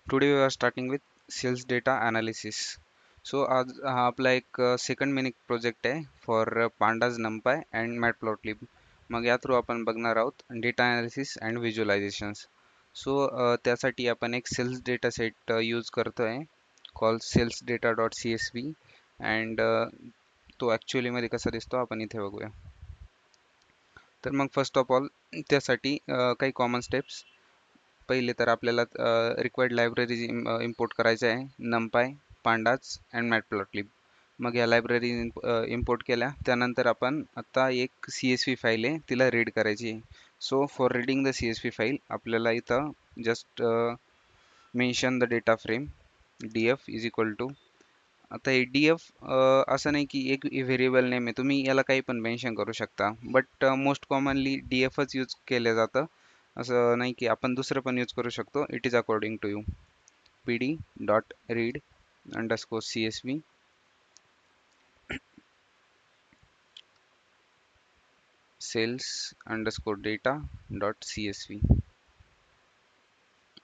Today we are starting with sales data analysis. So आज हा आपला एक सेकंड मिनिट प्रोजेक्ट आहे for pandas numpy and matplotlib. मग या थ्रू आपण बघणार आहोत data analysis and visualisations. So त्यासाठी आपण एक सेल्स डेटा सेट यूज करतोय call sales data dot CSV and तो ॲक्च्युअलीमध्ये कसा दिसतो आपण इथे बघूया. तर मग फर्स्ट ऑफ ऑल त्यासाठी काही कॉमन स्टेप्स. पहिले तर आपल्याला रिक्वायर्ड लायब्ररी इम्पोर्ट करायचं आहे numpy, pandas अँड matplotlib. मग या लायब्ररी इम्पोर्ट केल्या त्यानंतर आपण आता एक CSV फाईल आहे तिला रीड करायची आहे. So for reading the CSV file आपल्याला इथं just mention the data frame df is equal to. आता हे df असं नाही की एक व्हेरिएबल नेम आहे, तुम्ही याला काही पण मेन्शन करू शकता, बट मोस्ट कॉमनली dfच यूज केलं जातं. असं नाही की आपण दुसरं पण यूज करू शकतो. It is according to you. pd dot read underscore CSV sales underscore data dot CSV.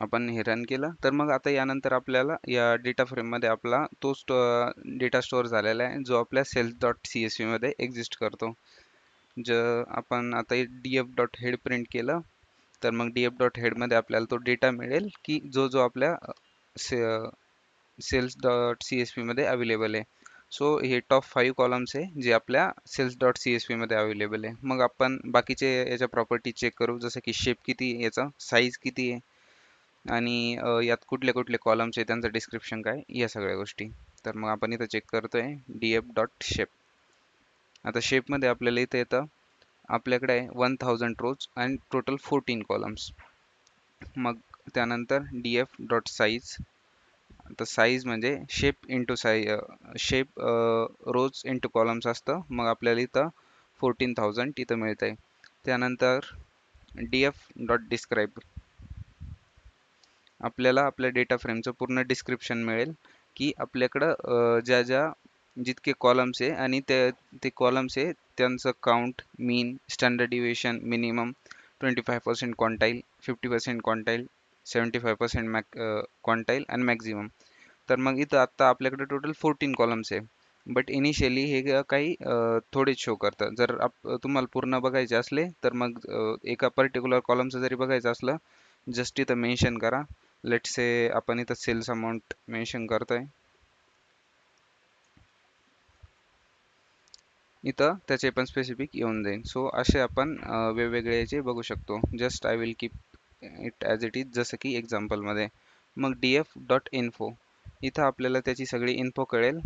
आपण हे रन केलं तर मग आता यानंतर आपल्याला या डेटा फ्रेममध्ये आपला तो डेटा स्टोअर झालेला आहे जो आपल्या सेल्स डॉट CSV मध्ये एक्झिस्ट करतो. आपण आता df डॉट हेड प्रिंट केलं तर मग df डॉट हेडमध्ये आपल्याला तो डेटा मिळेल की जो जो आपल्या सेल्स डॉट CSV मध्ये अवेलेबल आहे. सो हे टॉप 5 कॉलम्स आहे जे आपल्या सेल्स डॉट CSV मध्ये अवेलेबल आहे. मग आपण बाकीचे याच्या प्रॉपर्टी चेक करू, जसं की शेप किती आहे, याचा साईज किती आहे आणि यात कुठले कुठले कॉलम्स आहे, त्यांचं डिस्क्रिप्शन काय, या सगळ्या गोष्टी. तर मग आपण इथं चेक करतोय df डॉट शेप. आता शेपमध्ये आपल्याला इथं येतं आपल्याकडे आहे 1000 रोज अँड टोटल 14 कॉलम्स. मग त्यानंतर df डॉट साईज. आता साईज म्हणजे शेप इंटू शेप रोज इंटू कॉलम्स असतं. मग आपल्याला इथं 14,000 इथं मिळत आहे. त्यानंतर df डॉट डिस्क्राईब. आपल्याला आपल्या डेटा फ्रेमचं पूर्ण डिस्क्रिप्शन मिळेल की आपल्याकडं जितके कॉलम्स आहे आणि ते कॉलम्स आहे त्यांचं काउंट, मीन, स्टँडर्ड डिव्हिएशन, मिनिमम, 25% क्वांटाईल, 50% क्वांटाईल, 75% क्वांटाईल आणि मॅक्झिमम. तर मग इथं आत्ता आपल्याकडे टोटल 14 कॉलम्स आहे. बट इनिशियली हे काही थोडेच शो करतं. जर तुम्हाला पूर्ण बघायचे असले तर मग एका पर्टिक्युलर कॉलमचं जरी बघायचं असलं, जस्ट इथं मेन्शन करा. लेट्स से आपण इथं सेल्स अमाऊंट मेन्शन करतोय. इथं त्याचे पण स्पेसिफिक येऊन जाईल. सो असे आपण वेगवेगळे याचे बघू शकतो. Just I will keep it as it is, जसं की एक्झाम्पलमध्ये. मग df डॉट इन्फो. इथं आपल्याला त्याची सगळी इन्फो कळेल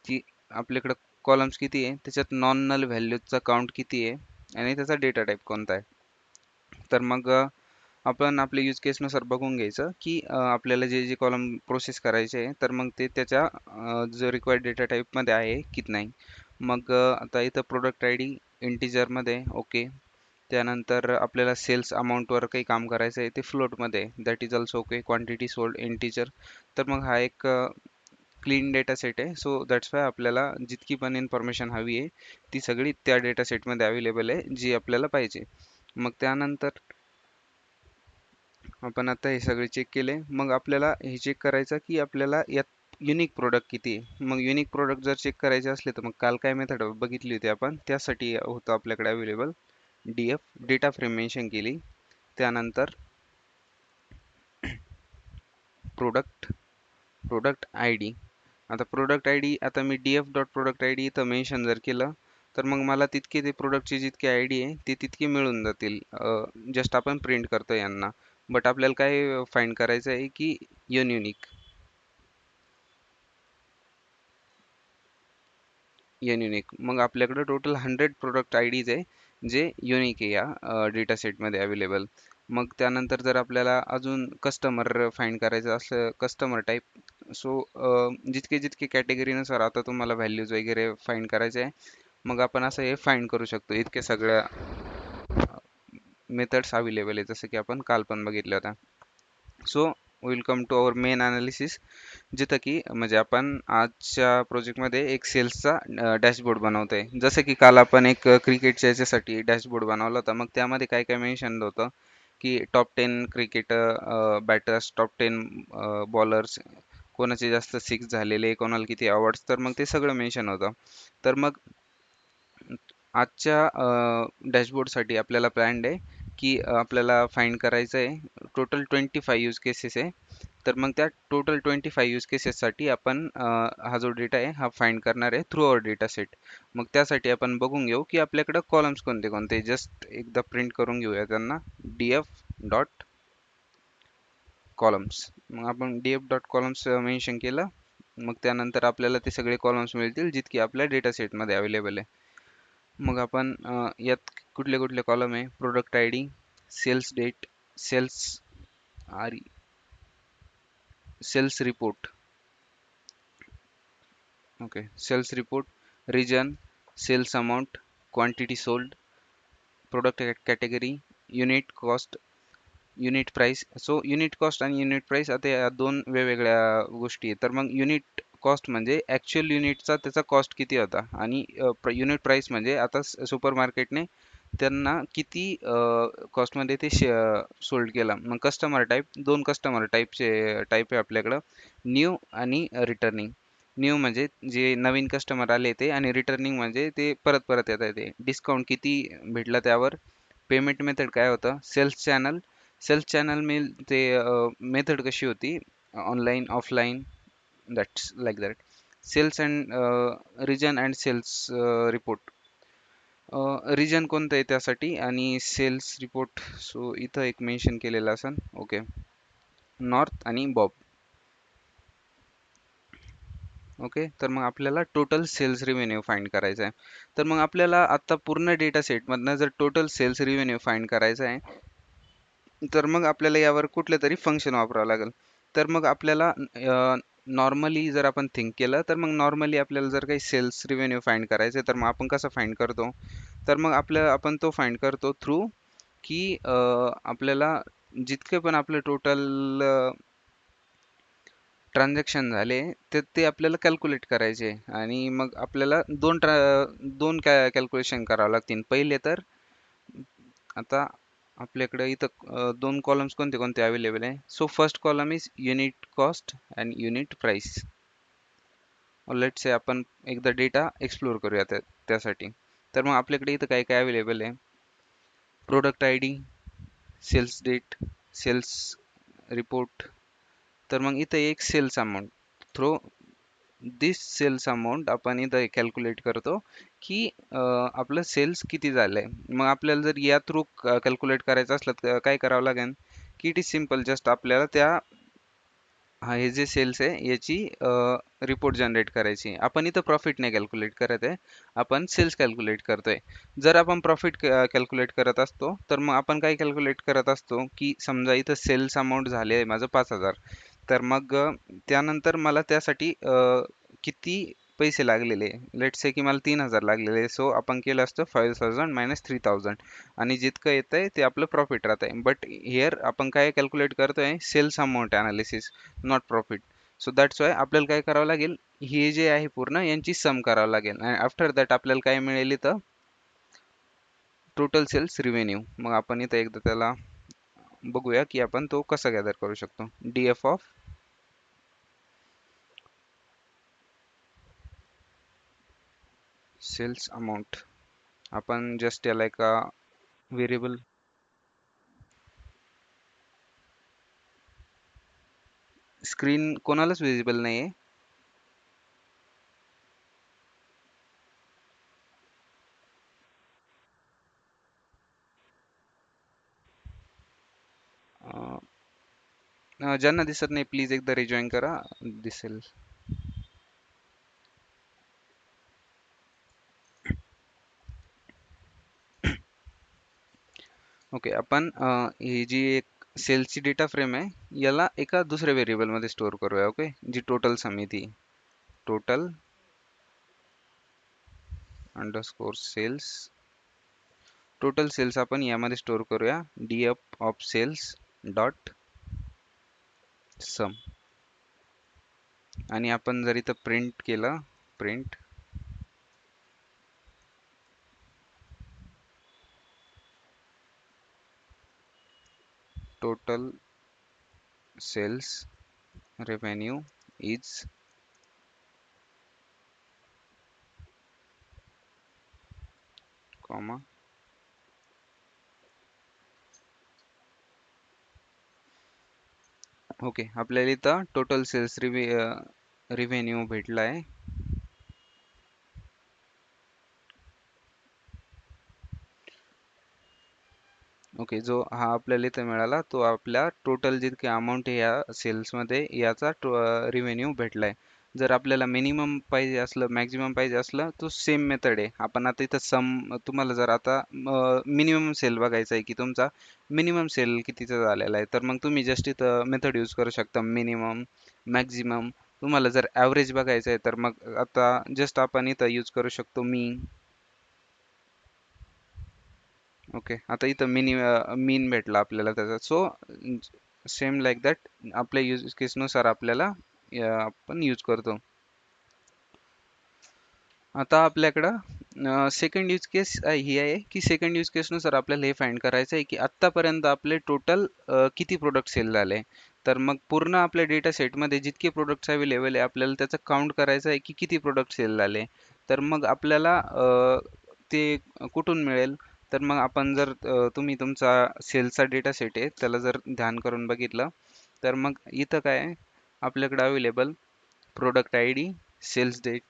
की आपल्याकडं कॉलम्स किती आहे, त्याच्यात नॉन नल व्हॅल्यूजचा काउंट किती आहे आणि त्याचा डेटा टाईप कोणता आहे. तर मग आपण आपल्या यूज केसनुसार बघून घ्यायचं की आपल्याला जे जे कॉलम प्रोसेस करायचे आहे तर मग ते त्याच्या जो रिक्वायर्ड डेटा टाईपमध्ये आहे की नाही. मग आता इथं प्रोडक्ट ID इंटिजरमध्ये ओके. त्यानंतर आपल्याला सेल्स अमाऊंटवर काही काम करायचं आहे ते फ्लोटमध्ये, that is also okay. Quantity sold integer. तर मग हा एक क्लीन डेटा सेट आहे. सो दॅट्स वाय आपल्याला जितकी पण इन्फॉर्मेशन हवी आहे ती सगळी त्या डेटा सेटमध्ये अवेलेबल आहे जी आपल्याला पाहिजे. मग त्यानंतर आपण आता हे सगळे चेक केले. मग आपल्याला हे चेक करायचं की आपल्याला यात युनिक प्रोडक्ट किती आहे. मग युनिक प्रोडक्ट जर चेक करायचे असले तर मग काल काय मेथड बघितली होती आपण, त्यासाठी होतं आपल्याकडे available df data frame mention केली. त्यानंतर प्रोडक्ट ID. आता प्रोडक्ट ID आता मी df डॉट प्रोडक्ट ID इथं मेन्शन जर केलं तर मग मला तितके ते प्रोडक्टची जितकी ID आहे ते तितके मिळून जातील. जस्ट आपण प्रिंट करतो यांना. बट आपल्याला काय फाइंड करायचं आहे की युनिक. मग आपल्याकडे टोटल 100 प्रोडक्ट IDs आहे जे युनिक आहे या डेटा सेटमध्ये अवेलेबल. मग त्यानंतर जर आपल्याला अजून कस्टमर फाइंड करायचं असलं, कस्टमर टाईप, सो जितके जितके कॅटेगरीनुसार आता तुम्हाला व्हॅल्यूज वगैरे फाइंड करायचे आहे मग आपण असं हे फाइंड करू शकतो. इतके सगळ्या मेथड्स अवेलेबल आहे जसं की आपण काल पण बघितलं होता. So will come to our main analysis, जिथं की म्हणजे आपण आजच्या प्रोजेक्टमध्ये एक सेल्सचा डॅशबोर्ड बनवतोय. जसं की काल आपण एक क्रिकेटच्या याच्यासाठी डॅशबोर्ड बनवला होता. मग त्यामध्ये काय काय मेन्शन होतं की top 10 cricketer batters, top 10 bowlers, कोणाचे जास्त सिक्स झालेले, कोणाला किती अवॉर्ड्स, तर मग ते सगळं मेन्शन होतं. तर मग आजच्या डॅशबोर्डसाठी आपल्याला प्लॅन्ड आहे की आपल्याला फाइंड करायचं आहे टोटल 25 यूज केसेस आहे. तर मग त्या टोटल 25 यूज केसेससाठी आपण हा जो डेटा आहे हा फाइंड करणार आहे थ्रू अवर डेटा सेट. मग त्यासाठी आपण बघून घेऊ की आपल्याकडे कॉलम्स कोणते कोणते, जस्ट एकदा प्रिंट करून घेऊया त्यांना, df डॉट कॉलम्स. मग आपण df डॉट कॉलम्स मेन्शन केलं, मग त्यानंतर आपल्याला ते सगळे कॉलम्स मिळतील जितके आपल्या डेटा सेटमध्ये अवेलेबल आहे. मग आपण यात कुठले कुठले कॉलम आहे, product I D, sales date, sales or sales report, okay, sales report, region, sales amount, quantity sold, product category, unit cost, unit price. So unit cost आणि युनिट प्राइस आता या दोन वेगवेगळ्या गोष्टी आहेत. तर मग युनिट कॉस्ट म्हणजे ॲक्च्युअल युनिटचा त्याचा कॉस्ट किती होता, आणि युनिट प्राइस म्हणजे आता सुपर मार्केटने त्यांना किती कॉस्टमध्ये ते सोल्ड केलं. मग कस्टमर टाईप, दोन कस्टमर टाईपचे टाईप आहे आपल्याकडं, न्यू आणि रिटर्निंग. न्यू म्हणजे जे नवीन कस्टमर आले ते, आणि रिटर्निंग म्हणजे ते परत परत येत आहे ते. डिस्काउंट किती भेटला त्यावर, पेमेंट मेथड काय होतं, सेल्स चॅनल मेल ते मेथड कशी होती, online offline, that's like that. Sales and region and sales report, region कोणतं आहे त्यासाठी, आणि सेल्स रिपोर्ट. सो इथं एक मेन्शन केलेलं असेल, ओके, नॉर्थ आणि बॉब. ओके, तर मग आपल्याला टोटल सेल्स रिव्हेन्यू फाइंड करायचा आहे. तर मग आपल्याला आता पूर्ण डेटा सेटमधनं जर टोटल सेल्स रिव्हेन्यू फाइंड करायचा आहे, तर मग आपल्याला यावर कुठलं तरी फंक्शन वापरावं लागेल. तर मग आपल्याला नॉर्मली जर आपण थिंक केलं, तर मग नॉर्मली आपल्याला जर काही सेल्स रिव्हेन्यू फाइंड करायचं आहे, तर मग आपण कसं फाइंड करतो, तर मग आपण तो फाइंड करतो थ्रू की आपल्याला जितके पण आपले टोटल ट्रान्झॅक्शन झाले ते आपल्याला कॅल्क्युलेट करायचे. आणि मग आपल्याला दोन कॅल्क्युलेशन करावं लागतील. पहिले तर आता आपल्याकडे इथं दोन कॉलम्स कोणते कोणते अवेलेबल आहे. So first column is unit cost and unit price. Let's say आपण एकदा डेटा एक्सप्लोर करूया त्यासाठी. तर मग आपल्याकडे इथं काय काय अवेलेबल आहे, product I D, sales date, sales report. तर मग इथं एक sales amount, through this sales amount आपण इथं कॅल्क्युलेट करतो की आपलं सेल्स किती झालंय. मग आपल्याला जर या थ्रू कॅल्क्युलेट करायचं असलं तर काय करावं लागेल, की इट इज सिम्पल, जस्ट आपल्याला त्या हे जे सेल्स आहे याची रिपोर्ट जनरेट करायची. आपण इथं प्रॉफिट नाही कॅल्क्युलेट करत आहे, आपण सेल्स कॅल्क्युलेट करतोय. जर आपण प्रॉफिट कॅल्क्युलेट करत असतो, तर मग आपण काय कॅल्क्युलेट करत असतो की समजा इथं सेल्स अमाऊंट झाले आहे माझं 5,000. तर मग त्यानंतर मला त्यासाठी किती पैसे लागलेले, लेट्स से की मला 3,000 लागलेले. सो आपण केलं असतं 5,000 मायनस 3,000, आणि जितकं येत आहे ते आपलं प्रॉफिट राहत आहे. बट हिअर आपण काय कॅल्क्युलेट करतोय, sales amount analysis, not profit. So that's why आपल्याला काय करावं लागेल, हे जे आहे पूर्ण यांची सम करावं लागेल, आणि आफ्टर दॅट आपल्याला काय मिळेल इथं, टोटल सेल्स रिव्हेन्यू. मग आपण इथं एकदा त्याला बघूया की आपण तो कसा गॅदर करू शकतो. डीएफ ऑफ सेल्स अमाऊंट, आपण जस्ट याला एका व्हेरिएबल, स्क्रीन कोणालाच विजिबल नाही आहे. ज्यांना दिसत नाही प्लीज एकदा रिजॉईन करा, दिसेल. ओके, आपण ही जी एक सेल्सची डेटा फ्रेम आहे याला एका दुसऱ्या व्हेरिएबलमध्ये स्टोअर करूया. ओके, जी टोटल सम आहे ती total underscore sales, total sales आपण यामध्ये स्टोअर करूया, DF of sales dot sum. आणि आपण जर इथं प्रिंट केलं, print, total sales revenue is comma okay आपल्याला इथं टोटल सेल्स रिव्हेन्यू भेटला आहे. ओके जो हा आपल्याला इथे मिळाला तो आपल्या टोटल जितके अमाऊंट आहे या सेल्समध्ये याचा रिव्हेन्यू भेटलाय. जर आपल्याला मिनिमम पाहिजे असलं मॅक्झिमम पाहिजे असलं तो सेम मेथड आहे. आपण आता इथं सम तुम्हाला जर आता मिनिमम सेल बघायचा आहे की तुमचा मिनिमम सेल कितीचा झालेला आहे तर मग तुम्ही जस्ट इथं मेथड यूज करू शकता मिनिमम मॅक्झिमम. तुम्हाला जर ॲव्हरेज बघायचं आहे तर मग आता जस्ट आपण इथं यूज करू शकतो मीन. ओके आता इथं मीन भेटला आपल्याला त्याचा. सो सेम लाईक दॅट आपल्या यूज केसनुसार आपल्याला आपण यूज करतो. आता आपल्याकडं सेकंड यूज केस ही आहे की सेकंड यूज केसनुसार आपल्याला हे फाइंड करायचं आहे की आत्तापर्यंत आपले टोटल किती प्रोडक्ट सेल झाले. तर मग पूर्ण आपल्या डेटा सेटमध्ये जितके प्रोडक्ट्स अवेलेबल आहे आपल्याला त्याचं काउंट करायचं आहे की किती प्रोडक्ट सेल झाले. तर मग आपल्याला ते कुठून मिळेल. तर मग आपण जर तुम्ही तुमचा सेलचा डेटा सेट आहे त्याला जर ध्यान करून बघितलं तर मग इथं काय आहे आपल्याकडे available product I D sales date.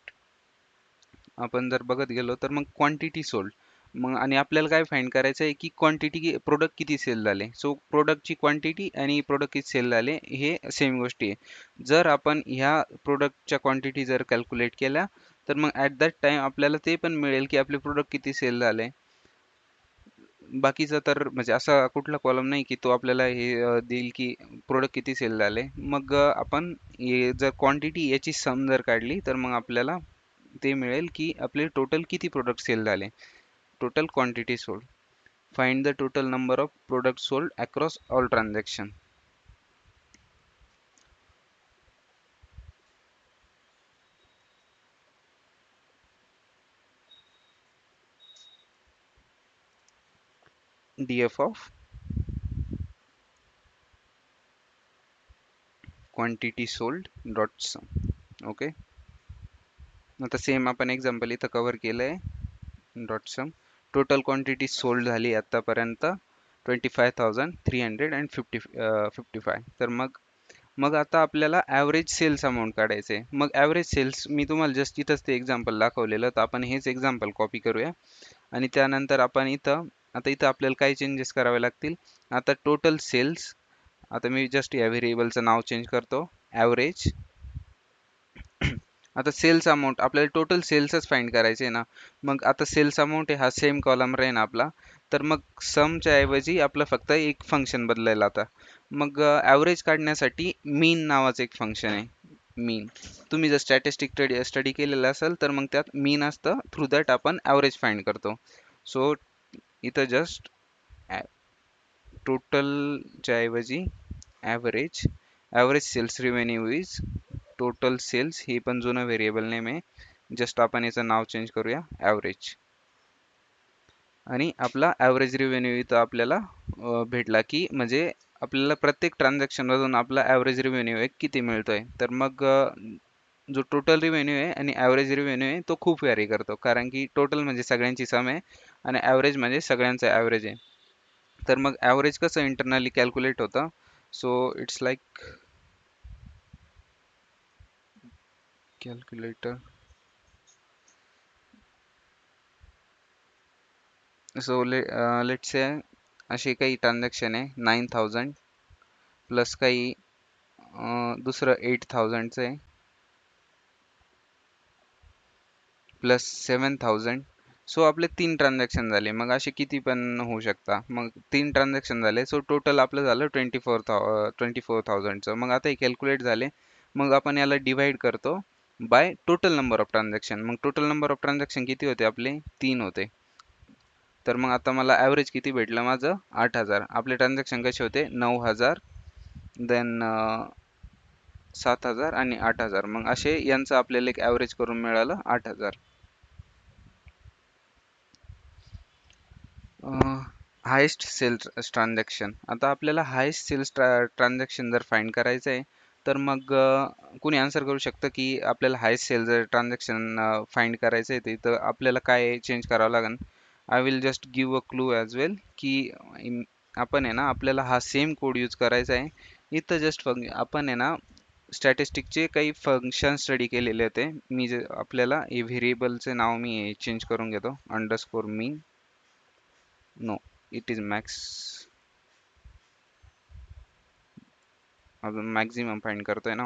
आपण जर बघत गेलो तर मग क्वांटिटी सोल्ड मग आणि आपल्याला काय फाइंड करायचं आहे की क्वांटिटी प्रोडक्ट किती सेल झाले. सो प्रोडक्टची क्वांटिटी आणि प्रोडक्ट किती सेल झाले हे सेम गोष्टी आहे. जर आपण ह्या प्रोडक्टच्या क्वांटिटी जर कॅल्क्युलेट केल्या तर मग ॲट दॅट टाइम आपल्याला ते पण मिळेल की आपले प्रोडक्ट किती सेल झाले. बाकीचा तर म्हणजे असा कुठला कॉलम नाही की तो आपल्याला हे देईल की प्रोडक्ट किती सेल झाले. मग आपण जर क्वांटिटी याची सम जर काढली तर मग आपल्याला ते मिळेल की आपले टोटल किती प्रोडक्ट सेल झाले. Total quantity sold. Find the total number of product sold across all transaction. DF of quantity sold dot sum. Okay आता सेम आपण एक्झाम्पल इथं कव्हर केलं आहे. Dot sum total quantity sold झाली आतापर्यंत 25,355. तर मग आता आपल्याला ॲव्हरेज सेल्स अमाऊंट काढायचं आहे. मग ॲव्हरेज सेल्स मी तुम्हाला जस्ट इथंच ते एक्झाम्पल दाखवलेलं तर आपण हेच एक्झाम्पल कॉपी करूया आणि त्यानंतर आपण इथं आपल्याला काही चेंजेस करावे लागतील. आता टोटल सेल्स आता मी जस्ट या व्हेरिएबलचं नाव चेंज करतो ॲव्हरेज. आता सेल्स अमाऊंट आपल्याला टोटल सेल्सच फाइंड करायचे आहे ना. मग आता सेल्स अमाऊंट आहे हा सेम कॉलम राहील आपला. तर मग समच्या ऐवजी आपलं फक्त एक फंक्शन बदलायला आता. मग ॲव्हरेज काढण्यासाठी मीन नावाचं एक फंक्शन आहे. मीन तुम्ही जर स्टॅटिस्टिक स्टडी केलेलं असेल तर मग त्यात मीन असतं. थ्रू दॅट आपण ॲव्हरेज फाइंड करतो. सो इथं जस्ट टोटलच्या ऐवजी average sales revenue is total sales ही पण जुनं व्हेरिएबल नेम आहे. जस्ट आपण याचं नाव चेंज करूया ॲव्हरेज आणि आपला ॲव्हरेज रिव्हेन्यू इथं आपल्याला भेटला की म्हणजे आपल्याला प्रत्येक ट्रान्झॅक्शनमधून आपला ॲव्हरेज रिव्हेन्यू आहे किती मिळतोय. तर मग जो टोटल रिव्हेन्यू आहे आणि ॲव्हरेज रिव्हेन्यू आहे तो खूप व्हॅरी करतो कारण की टोटल म्हणजे सगळ्यांची सम आहे आणि ॲव्हरेज म्हणजे सगळ्यांचा ॲव्हरेज आहे. तर मग ॲव्हरेज कसं इंटरनली कॅल्क्युलेट होतं. So it's like calculator. So let's say असे काही ट्रान्झॅक्शन आहे 9,000 प्लस काही दुसरं 8,000चं आहे प्लस 7,000. सो आपले 3 ट्रान्झॅक्शन झाले. मग असे किती पण होऊ शकता. मग 3 ट्रान्झॅक्शन झाले. सो टोटल आपलं झालं 24,000चं. मग आता हे कॅल्क्युलेट झाले. मग आपण याला डिवाइड करतो by total number of transaction. मग टोटल नंबर ऑफ ट्रान्झॅक्शन किती होते आपले 3 होते. तर मग आता मला ॲव्हरेज किती भेटलं माझं 8,000. आपले ट्रान्झॅक्शन कसे होते 9,000 देन 7,000 आणि 8,000. मग असे यांचं आपल्याला एक ॲव्हरेज करून मिळालं 8,000. Highest sales transaction. आता आपल्याला हायेस्ट सेल्स ट्रान्झॅक्शन जर फाइंड करायचं आहे, तर मग कोणी आन्सर करू शकतं की आपल्याला हायेस्ट सेल्स ट्रान्झॅक्शन फाइंड करायचं आहे, तर आपल्याला काय चेंज करावं लागेल. I will just give a clue as well की आपण आहे ना, आपल्याला हा सेम कोड यूज करायचा आहे. इथं जस्ट आपण आहे ना, स्टॅटिस्टिकचे काही फंक्शन स्टडी केलेले होते. मी जे आपल्याला हे व्हेरिएबलचे नाव मी चेंज करून घेतो. Underscore mean, no, it is max. अजून मॅक्झिमम फाइंड करतोय ना.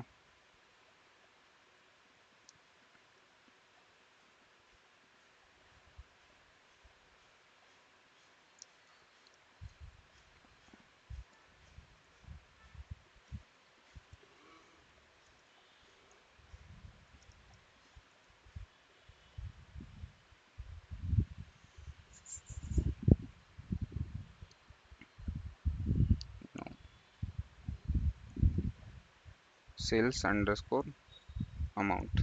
Sales underscore amount.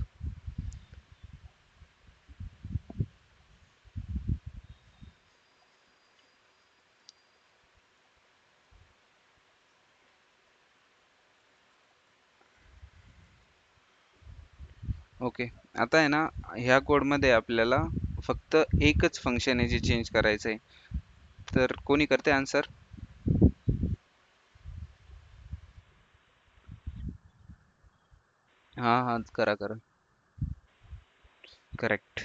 ओके. आता आहे ना, ह्या कोडमध्ये आपल्याला फक्त एकच फंक्शन आहे जे चेंज करायचं आहे. तर कोणी करते आन्सर? हा हा, करा करा. करेक्ट.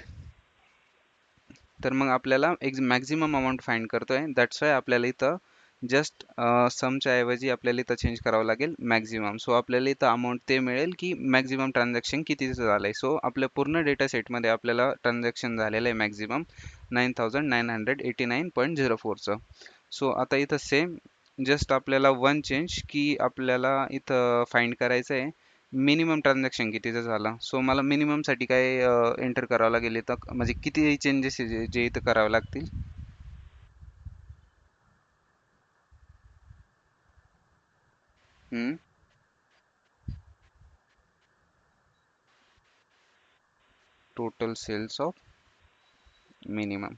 तर मग आपल्याला एक मॅक्झिमम अमाऊंट फाइंड करतोय, दॅट्स वाय आपल्याला इथं जस्ट समच्या ऐवजी आपल्याला इथं चेंज करावं लागेल मॅक्झिमम. सो आपल्याला इथं अमाऊंट ते मिळेल की मॅक्झिमम ट्रान्झॅक्शन कितीचं झालंय. सो आपल्या पूर्ण डेटा सेटमध्ये आपल्याला ट्रान्झॅक्शन झालेलं आहे मॅक्झिमम 9989.04चं. सो आता इथं सेम जस्ट आपल्याला वन चेंज की आपल्याला इथं फाइंड करायचं आहे मिनिमम ट्रान्झॅक्शन कितीचं झालं. सो मला मिनिमम साठी काय एंटर करावं लागेल इथं, म्हणजे किती चेंजेस जे इथं करावे लागतील. Total sales of minimum.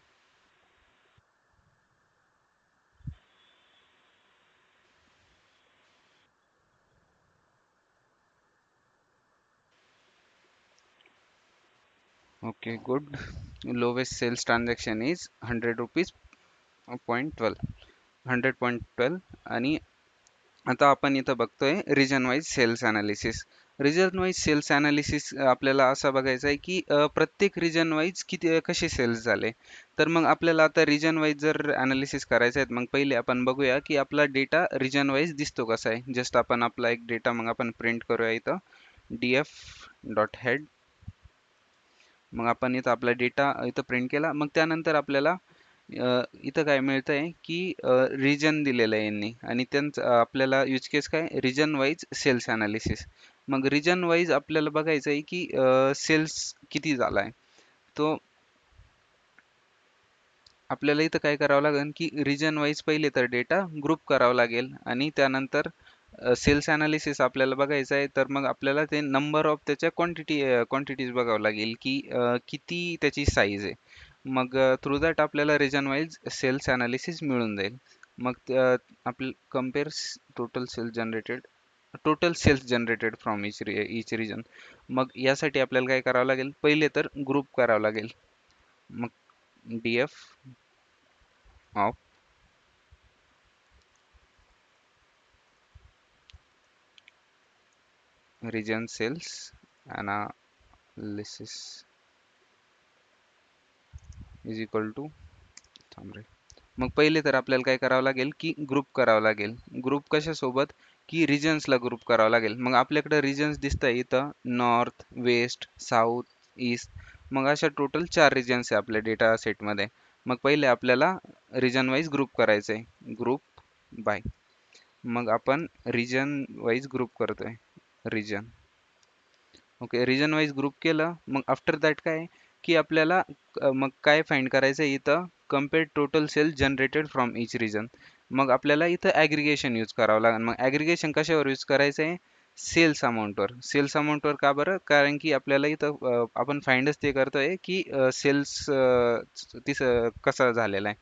Okay good. Lowest sales transaction is 100 rupees point 12, 100.12. आणि आता आपण इथं बघतोय region wise sales analysis. Region wise sales analysis आपल्याला असं बघायचं आहे की प्रत्येक रिजन वाईज किती कसे सेल्स झाले. तर मग आपल्याला आता रिजन वाईज जर अनालिसिस करायचं आहे, मग पहिले आपण बघूया की आपला डेटा रिजन वाईज दिसतो कसा आहे. जस्ट आपण आपला एक डेटा मग आपण प्रिंट करूया इथं df डॉट हेड. मग आपण इथं आपला डेटा इथं प्रिंट केला. मग त्यानंतर आपल्याला इथं काय मिळतंय की रिजन दिलेलं आहे यांनी, आणि त्यांचं आपल्याला यूज केस काय रिजन वाईज सेल्स अनालिसिस. मग रिजन वाईज आपल्याला बघायचं आहे की सेल्स किती झालाय. तो आपल्याला इथं काय करावं लागेल की रिजन वाईज पहिले तर डेटा ग्रुप करावा लागेल, आणि त्यानंतर सेल्स अनालिसिस आपल्याला बघायचं आहे, तर मग आपल्याला ते नंबर ऑफ त्याच्या क्वांटिटीज बघावं लागेल की किती त्याची साईज आहे. मग थ्रू दॅट आपल्याला रिजन वाईज सेल्स अनालिसिस मिळून जाईल. मग आपलं compare total sales generated from each region. मग यासाठी आपल्याला काय करावं लागेल, पहिले तर ग्रुप करावं लागेल. मग df of region sales analysis is equal to, थांब रे. मग पहिले तर आपल्याला काय करावं लागेल की ग्रुप करावं लागेल. ग्रुप कशासोबत की रिजन्सला ग्रुप करावं लागेल. मग आपल्याकडे रिजन्स दिसतंय इथं नॉर्थ, वेस्ट, साऊथ, ईस्ट. मग अशा टोटल 4 रिजन्स आहे आपल्या डेटा सेटमध्ये. मग पहिले आपल्याला रिजन वाईज ग्रुप करायचं आहे, ग्रुप बाय. मग आपण रिजन वाईज ग्रुप करतोय, region. Okay, region wise group केलं. मग आफ्टर दॅट काय की आपल्याला मग काय फाइंड करायचं आहे इथं, compare total sale generated from each region. मग आपल्याला इथं ॲग्रिगेशन यूज करावं लागेल. मग ॲग्रिगेशन कशावर यूज करायचं आहे, सेल्स अमाऊंटवर. सेल्स अमाऊंटवर का बरं, कारण की आपल्याला इथं आपण फाइंडच ते करतोय की सेल्स कसा झालेला आहे.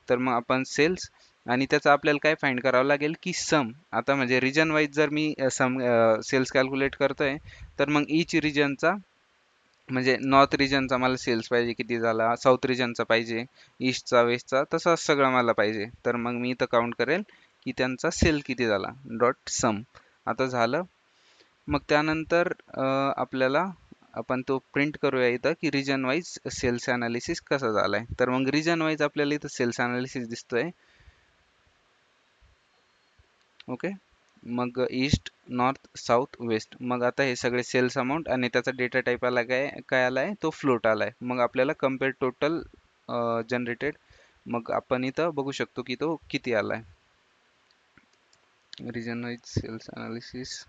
तर मग आपण सेल्स आणि त्याचं आपल्याला काय फाइंड करावं लागेल की सम. आता म्हणजे रिजन वाईज जर मी सम सेल्स कॅल्क्युलेट करतोय तर मग इच रिजनचा म्हणजे नॉर्थ रिजनचा मला सेल्स पाहिजे किती झाला, साऊथ रिजनचा पाहिजे, ईस्टचा वेस्टचा, तसा सगळं मला पाहिजे. तर मग मी इथं काउंट करेल की त्यांचा सेल किती झाला डॉट सम. आता झालं. मग त्यानंतर आपल्याला आपण तो प्रिंट करूया इथं की रिजन वाईज सेल्स अनालिसिस कसा झालाय. तर मग रिजन वाईज आपल्याला इथं सेल्स अनालिसिस दिसतोय. ओके. मग ईस्ट, नॉर्थ, साऊथ, वेस्ट. मग आता हे सगळे सेल्स अमाऊंट आणि त्याचा डेटा टाईप आला काय काय आलाय, तो फ्लोट आलाय. मग आपल्याला कम्पेअर टोटल जनरेटेड, मग आपण इथं बघू शकतो की तो किती आलाय. Region wise sales analysis.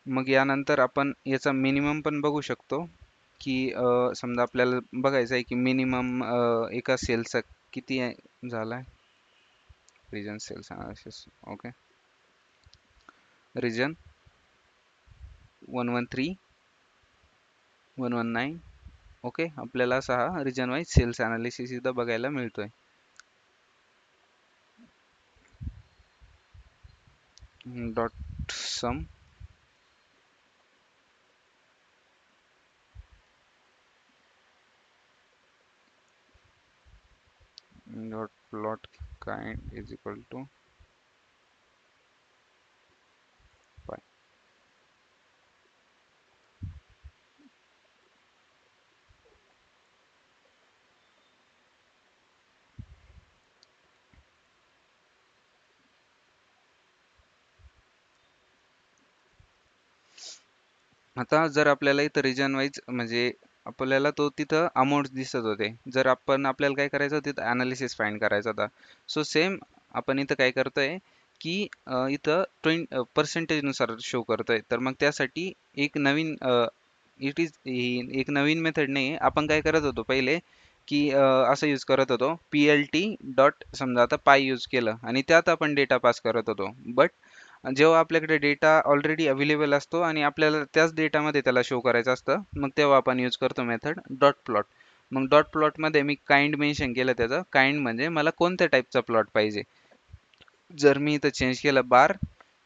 मग यानंतर आपण याचा मिनिमम पण बघू शकतो की समजा आपल्याला बघायचं आहे की मिनिमम एका सेलचा किती झालाय. Region sales analysis. Okay. Region 113, 119. Okay. आपल्याला असा हा रिजन वाईज सेल्स अनालिसिस इथं बघायला मिळतोय. Dot sum dot plot kind is equal to pie. आता जर आपल्याला इथं रिजन वाईज म्हणजे आपल्याला तो तिथं अमाऊंट दिसत होते. जर आपण आपल्याला काय करायचं तिथं अनालिसिस फाइंड करायचा होता. सो सेम आपण इथं काय करतोय की इथं पर्सेंटेज नुसार शो करतोय. तर मग त्यासाठी एक नवीन इट इज एक नवीन मेथड नाही. आपण काय करत होतो पहिले की असं यूज करत होतो PLT डॉट समजा आता पाय यूज केलं आणि त्यात आपण डेटा पास करत होतो. बट जेव्हा आपल्याकडे डेटा ऑलरेडी अवेलेबल असतो आणि आपल्याला त्याच डेटामध्ये त्याला शो करायचं असतं, मग तेव्हा आपण यूज करतो मेथड डॉट प्लॉट. मग डॉट प्लॉटमध्ये मी काइंड मेन्शन केलं त्याचं. काइंड म्हणजे मला कोणत्या टाईपचा प्लॉट पाहिजे. जर मी इथं चेंज केलं बार,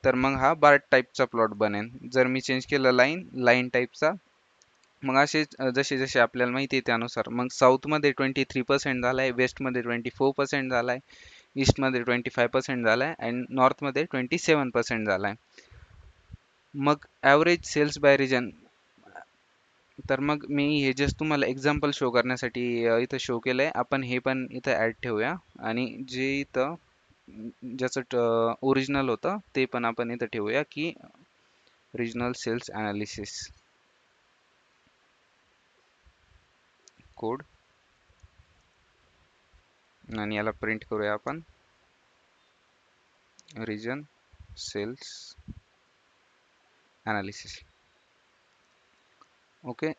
तर मग हा बार टाईपचा प्लॉट बनेन. जर मी चेंज केलं लाईन, लाईन टाईपचा. मग असे जसे जसे आपल्याला माहिती आहे त्यानुसार. मग साऊथमध्ये 23% झालाय, वेस्टमध्ये 24% झालाय, ईस्टमध्ये 25% झालाय आणि नॉर्थमध्ये 27% झालाय. मग ॲव्हरेज सेल्स बाय रिजन. तर मग मी हे जस्ट तुम्हाला एक्झाम्पल शो करण्यासाठी इथं शो केलंय. आपण हे पण इथं ॲड ठेवूया आणि जे इथं ज्याचं ओरिजिनल होतं ते पण आपण इथं ठेवूया की रिजनल सेल्स अनालिसिस कोड आणि याला प्रिंट करूया आपण रिजन सेल्स अनालिसिस. ओके.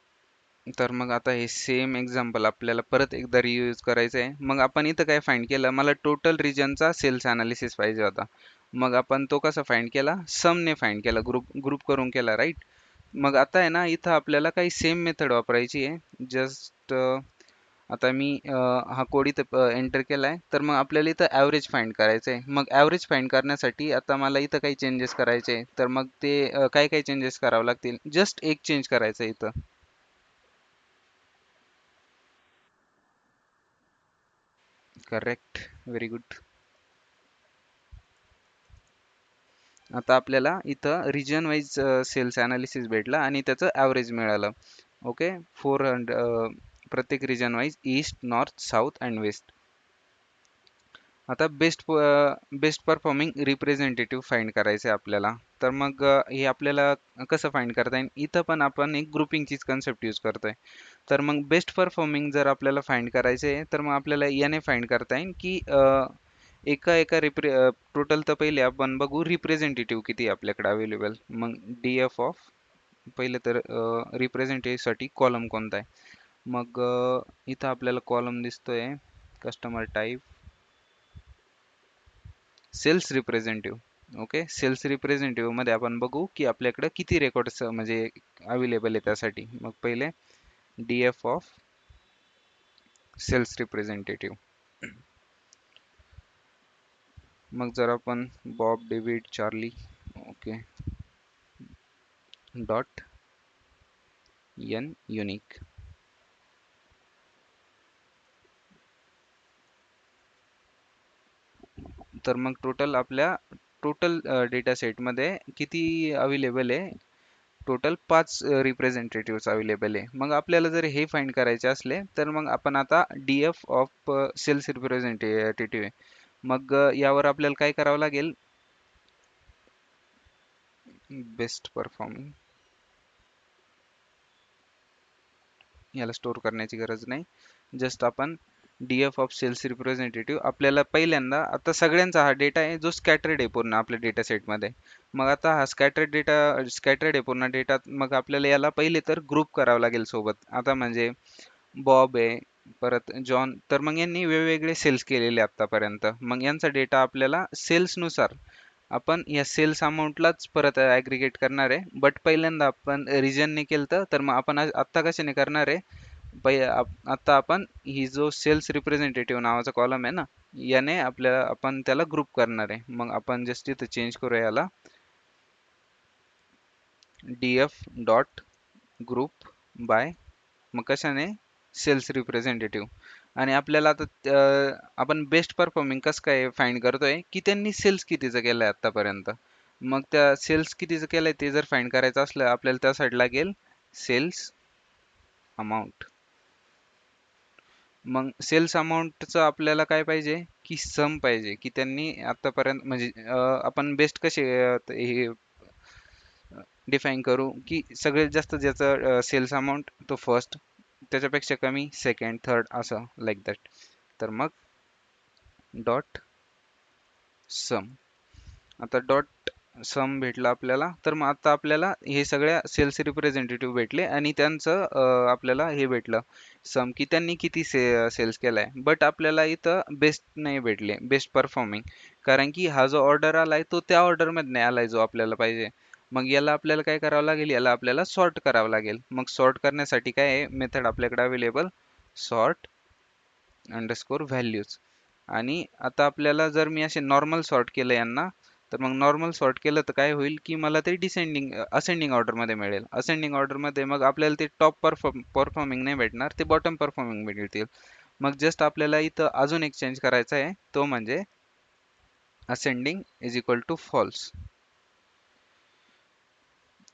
तर मग आता हे सेम एक्झाम्पल आपल्याला परत एकदा रियूज करायचं आहे. मग आपण इथं काय फाइंड केलं, मला टोटल रिजनचा सेल्स अनालिसिस पाहिजे होता. मग आपण तो कसा फाइंड केला, समने फाइंड केला, ग्रुप ग्रुप करून केला, राईट. मग आता आहे ना इथं आपल्याला काही सेम मेथड वापरायची आहे. जस्ट आता मी हा कोड इथं एंटर केलाय. तर मग आपल्याला इथं ॲव्हरेज फाइंड करायचं आहे. मग ॲव्हरेज फाइंड करण्यासाठी आता मला इथं काही चेंजेस करायचे. तर मग ते काय काय चेंजेस करावं लागतील. जस्ट एक चेंज करायचं आहे इथं. करेक्ट. Very good. आता आपल्याला इथं रिजन वाईज सेल्स अनालिसिस भेटला आणि त्याचं ॲव्हरेज मिळालं. ओके. 400 प्रत्येक region wise east, north, south and west. आता बेस्ट परफॉर्मिंग रिप्रेझेंटेटिव्ह फाइंड करायचं आहे आपल्याला. तर मग हे आपल्याला कसं फाइंड करता येईल. इथं पण आपण एक ग्रुपिंगचीच कन्सेप्ट यूज करतोय. तर मग बेस्ट परफॉर्मिंग जर आपल्याला फाइंड करायचे आहे तर मग आपल्याला याने फाइंड करता येईल की एका एका टोटल तर पहिले आपण बघू रिप्रेझेंटेटिव्ह किती आहे आपल्याकडे अवेलेबल. मग DF ऑफ पहिले तर रिप्रेझेंटेटिव्हसाठी कॉलम कोणता आहे. मग इथं आपल्याला कॉलम दिसतोय customer type sales representative. Okay. Sales representative मध्ये आपण बघू की आपल्याकडे किती रेकॉर्ड्स म्हणजे अवेलेबल आहे त्यासाठी. मग पहिले DF ऑफ सेल्स रिप्रेझेंटेटिव्ह. मग जर आपण Bob, David, Charlie, okay, dot n unique, तर मग टोटल आपल्या टोटल डेटा सेटमध्ये किती अवेलेबल आहे? टोटल 5 रिप्रेझेंटेटिव्ह अवेलेबल आहे. मग आपल्याला जर हे फाइंड करायचे असले तर मग आपण आता DF ऑफ सेल्स रिप्रेझेंटेटिव्ह आहे. मग यावर आपल्याला काय करावं लागेल? बेस्ट परफॉर्मिंग, याला स्टोअर करण्याची गरज नाही. जस्ट आपण DF ऑफ सेल्स रिप्रेझेंटेटिव्ह आपल्याला पहिल्यांदा आता सगळ्यांचा हा डेटा आहे जो स्कॅटर्ड आहे पूर्ण आपल्या डेटा सेटमध्ये. मग आता हा स्कॅटर्ड आहे पूर्ण डेटा. मग आपल्याला याला पहिले तर ग्रुप करावं लागेल सोबत. आता म्हणजे बॉब आहे, परत जॉन, तर मग यांनी वेगवेगळे सेल्स केलेले आतापर्यंत. मग यांचा डेटा आपल्याला सेल्सनुसार आपण या सेल्स अमाऊंटलाच परत ॲग्रिगेट करणार आहे. बट पहिल्यांदा आपण रिजनने केलं तर मग आपण आत्ता कशाने करणार आहे? आता आपण ही जो सेल्स रिप्रेझेंटेटिव्ह नावाचा कॉलम आहे ना, याने आपल्याला आपण त्याला ग्रुप करणार आहे. मग आपण जस्ट इथं चेंज करूया याला DF डॉट ग्रुप बाय, मग कशाने? Sales representative. आणि आपल्याला आता आपण बेस्ट परफॉर्मिंग कसं काय फाइंड करतोय की त्यांनी सेल्स कितीचं केलंय आतापर्यंत. मग त्या सेल्स कितीचं केलंय ते जर फाइंड करायचं असलं आपल्याला त्यासाठी लागेल सेल्स अमाऊंट. मग सेल्स अमाऊंटचं आपल्याला काय पाहिजे की सम पाहिजे की त्यांनी आतापर्यंत म्हणजे आपण बेस्ट कसे हे डिफाईन करू की सगळ्यात जास्त ज्याचं सेल्स अमाऊंट तो फर्स्ट, त्याच्यापेक्षा कमी सेकंड, थर्ड, असं लाईक दॅट. तर मग डॉट सम, आता डॉट सम भेटला आपल्याला. तर मग आता आपल्याला हे सगळ्या सेल्स रिप्रेझेंटेटिव्ह भेटले आणि त्यांचं आपल्याला हे भेटलं सम की त्यांनी किती सेल्स केलाय. बट आपल्याला इथं बेस्ट नाही भेटले, बेस्ट परफॉर्मिंग, कारण की हा जो ऑर्डर आलाय तो त्या ऑर्डरमध्ये नाही आलाय जो आपल्याला पाहिजे. मग याला आपल्याला काय करावं लागेल? याला आपल्याला सॉर्ट करावं लागेल. मग सॉर्ट करण्यासाठी काय आहे मेथड आपल्याकडे अवेलेबल? Sort underscore values. आणि आता आपल्याला जर मी असे नॉर्मल सॉर्ट केलं यांना, तर मग नॉर्मल सॉर्ट केलं तर काय होईल की मला ते डिसेंडिंग असेंडिंग ऑर्डरमध्ये मिळेल. असेंडिंग ऑर्डरमध्ये मग आपल्याला ते टॉप परफॉर्मिंग नाही भेटणार, ते बॉटम परफॉर्मिंग मिळतील. मग जस्ट आपल्याला इथं अजून एक चेंज करायचा आहे, तो म्हणजे ascending is equal to false.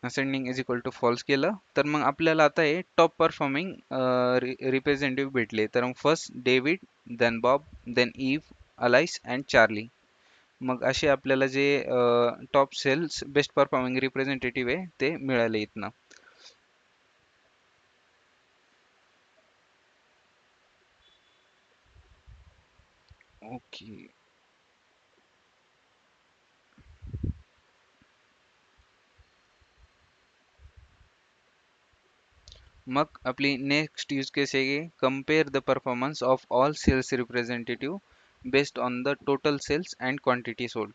Ascending is equal to false केलं तर मग आपल्याला आता हे टॉप परफॉर्मिंग रिप्रेझेंटेटिव्ह भेटले. तर मग first David, then Bob, then Eve, Alice and Charlie. मग असे आपल्याला जे top sales best performing representative आहे ते मिळाले इथनं. ओके, मग आपली नेक्स्ट यूज केस आहे compare the performance of all sales representative based on the total sales and quantity sold.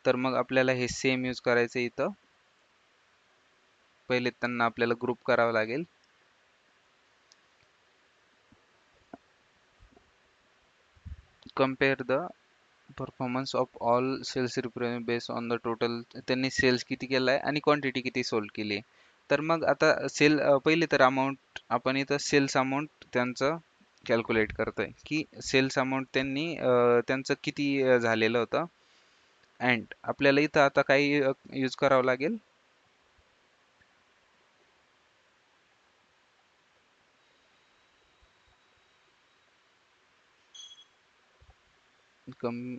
तर मग आपल्याला हे सेम यूज करायचं इथं. पहिले त्यांना आपल्याला ग्रुप करावं लागेल. Compare the performance of all sales represent based on the total, त्यांनी सेल्स किती केला आहे आणि क्वांटिटी किती सोल्ड केली आहे. तर मग आता पहिले तर अमाऊंट आपण इथं सेल्स अमाऊंट त्यांचं कॅल्क्युलेट करतोय की सेल्स अमाऊंट त्यांनी त्यांचं किती झालेलं होतं. अँड आपल्याला इथं आता काही यूज करावं लागेल? कम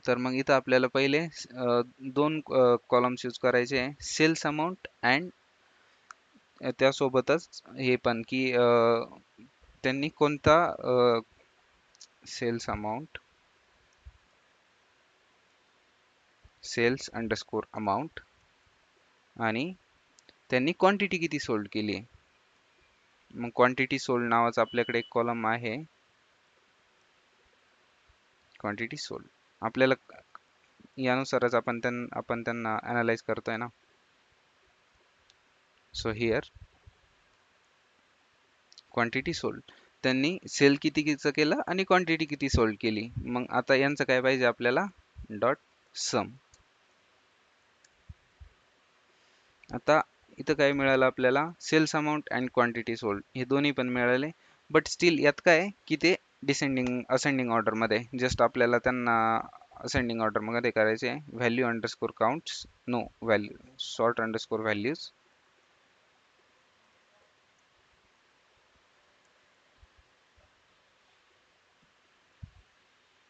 तर मग इथं आपल्याला पहिले दोन कॉलम्स यूज करायचे आहे, सेल्स अमाऊंट अँड त्यासोबतच हे पण की त्यांनी कोणता sales amount, sales underscore amount, आणि त्यांनी क्वांटिटी किती सोल्ड केली आहे. मग क्वांटिटी सोल्ड नावाचा आपल्याकडे एक कॉलम आहे, क्वांटिटी सोल्ड. आपल्याला यानुसारच आपण त्यांना अनालाइज करतोय ना. So here quantity sold. त्यांनी सेल कितीचं केलं आणि क्वांटिटी किती सोल्ड केली. मग आता यांचं काय पाहिजे आपल्याला, डॉट सम. आता इथं काय मिळालं आपल्याला, sales amount and quantity sold हे दोन्ही पण मिळाले. बट स्टील यात काय की ते डिसेंडिंग असेंडिंग ऑर्डर मध्ये, जस्ट आपल्याला त्यांना असेंडिंग ऑर्डर मध्ये करायचे. Value underscore counts, no value, sort underscore values,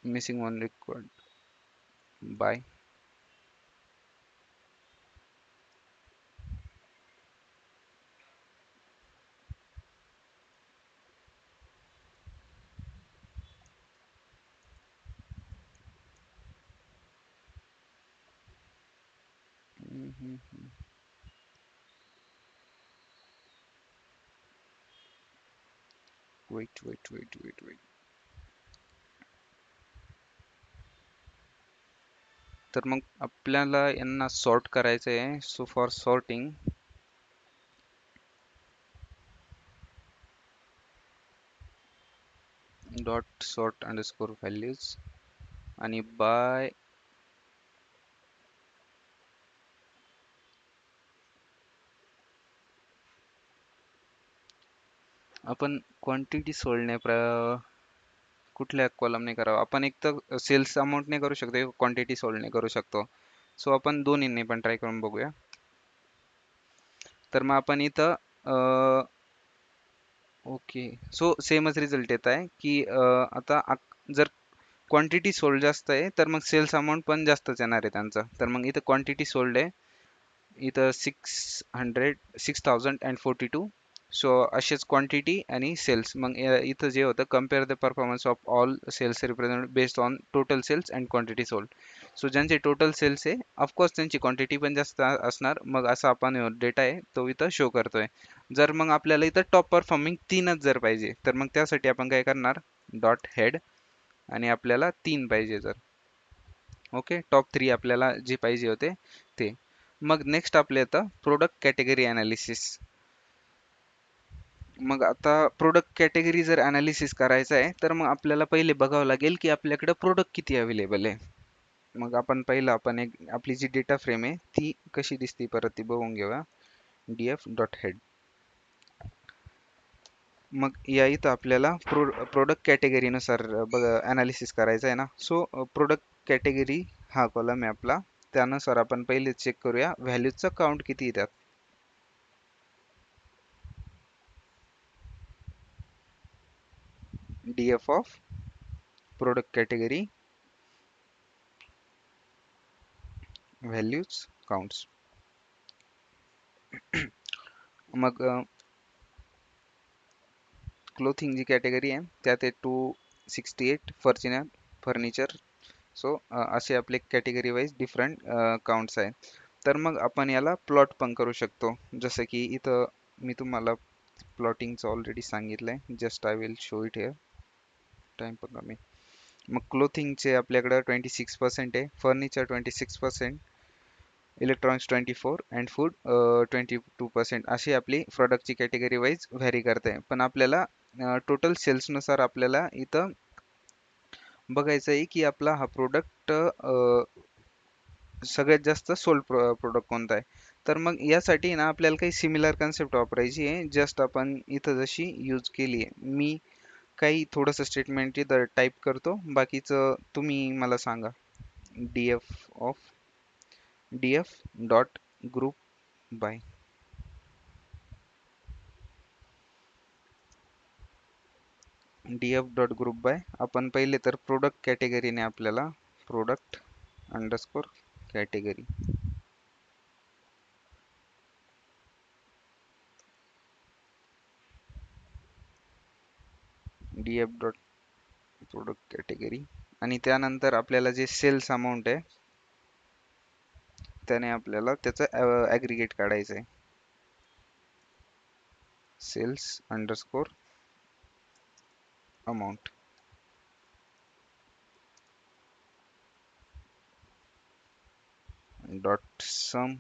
missing one required by. Wait. तर मग आपल्याला यांना सॉर्ट करायचं आहे. So for sorting, dot sort underscore values आणि बाय आपण क्वांटिटी सोडणे कुठल्या कॉलमने करावं. आपण एक तर सेल्स अमाऊंटने करू शकतो, एक क्वांटिटी सोल्डने करू शकतो. सो आपण दोन्हीने पण ट्राय करून बघूया. तर मग आपण इथं ओके, सो सेमच रिझल्ट येत आहे की आता जर क्वांटिटी सोल्ड जास्त आहे तर मग सेल्स अमाऊंट पण जास्तच येणार आहे त्यांचं. तर मग इथं क्वांटिटी सोल्ड आहे इथं 6,042. सो असेच क्वांटिटी आणि सेल्स. मग इथं जे होतं, compare the performance of all sales represent based on total sales and quantity sold. So ज्यांचे टोटल सेल्स आहे ऑफकोर्स त्यांची क्वांटिटी पण जास्त असणार. मग असा आपण डेटा आहे तो इथं शो करतोय. जर मग आपल्याला इथं टॉप परफॉर्मिंग तीनच जर पाहिजे तर मग त्यासाठी आपण काय करणार, डॉट हेड, आणि आपल्याला 3 पाहिजे जर, ओके, टॉप 3 आपल्याला जे पाहिजे होते ते. मग नेक्स्ट आपल्या येतं प्रोडक्ट कॅटेगरी अनालिसिस. मग आता प्रोडक्ट कॅटेगरी जर अनालिसिस करायचं आहे तर मग आपल्याला पहिले बघावं लागेल की आपल्याकडे प्रोडक्ट किती अवेलेबल आहे. मग आपण पहिलं आपण एक आपली जी डेटा फ्रेम आहे ती कशी दिसते परत ती बघून घेऊया. df dot head. मग या इथं आपल्याला प्रोडक्ट कॅटेगरीनुसार अनालिसिस करायचं आहे ना. सो प्रोडक्ट कॅटेगरी हा कॉलम आहे आपला. त्यानुसार आपण पहिले चेक करूया व्हॅल्यूजचं काउंट किती येतात. df of product category values counts. मग क्लोथिंग जी कॅटेगरी आहे त्यात आहे 268 फर्निचर. सो असे आपले कॅटेगरी वाईज डिफरंट काउंट्स आहे. तर मग आपण याला प्लॉट पण करू शकतो. जसं की इथं मी तुम्हाला प्लॉटिंगचं ऑलरेडी सांगितलंय. Just I will show it here. Time पण कमी. मग क्लोथिंगचे आपल्याकडं 26% आहे, फर्निचर 26%, इलेक्ट्रॉनिक्स 24 अँड फूड 22%. अशी आपली प्रोडक्टची कॅटेगरी वाईज व्हॅरी करते. पण आपल्याला टोटल सेल्सनुसार आपल्याला इथं बघायचं आहे की आपला हा प्रोडक्ट सगळ्यात जास्त सोल्ड प्रोडक्ट कोणता आहे. तर मग यासाठी ना आपल्याला काही सिमिलर कन्सेप्ट वापरायची आहे. जस्ट आपण इथं जशी यूज केली आहे, मी काही थोडंसं स्टेटमेंट इथं टाईप करतो, बाकीचं तुम्ही मला सांगा. df dot group bye. df dot group bye आपण पहिले तर प्रोडक्ट कॅटेगरीने आपल्याला product underscore category df dot product category आणि त्यानंतर आपल्याला जे सेल्स अमाऊंट आहे त्याने आपल्याला त्याचं ॲग्रिगेट काढायचं आहे. सेल्स अंडरस्कोर अमाऊंट डॉट सम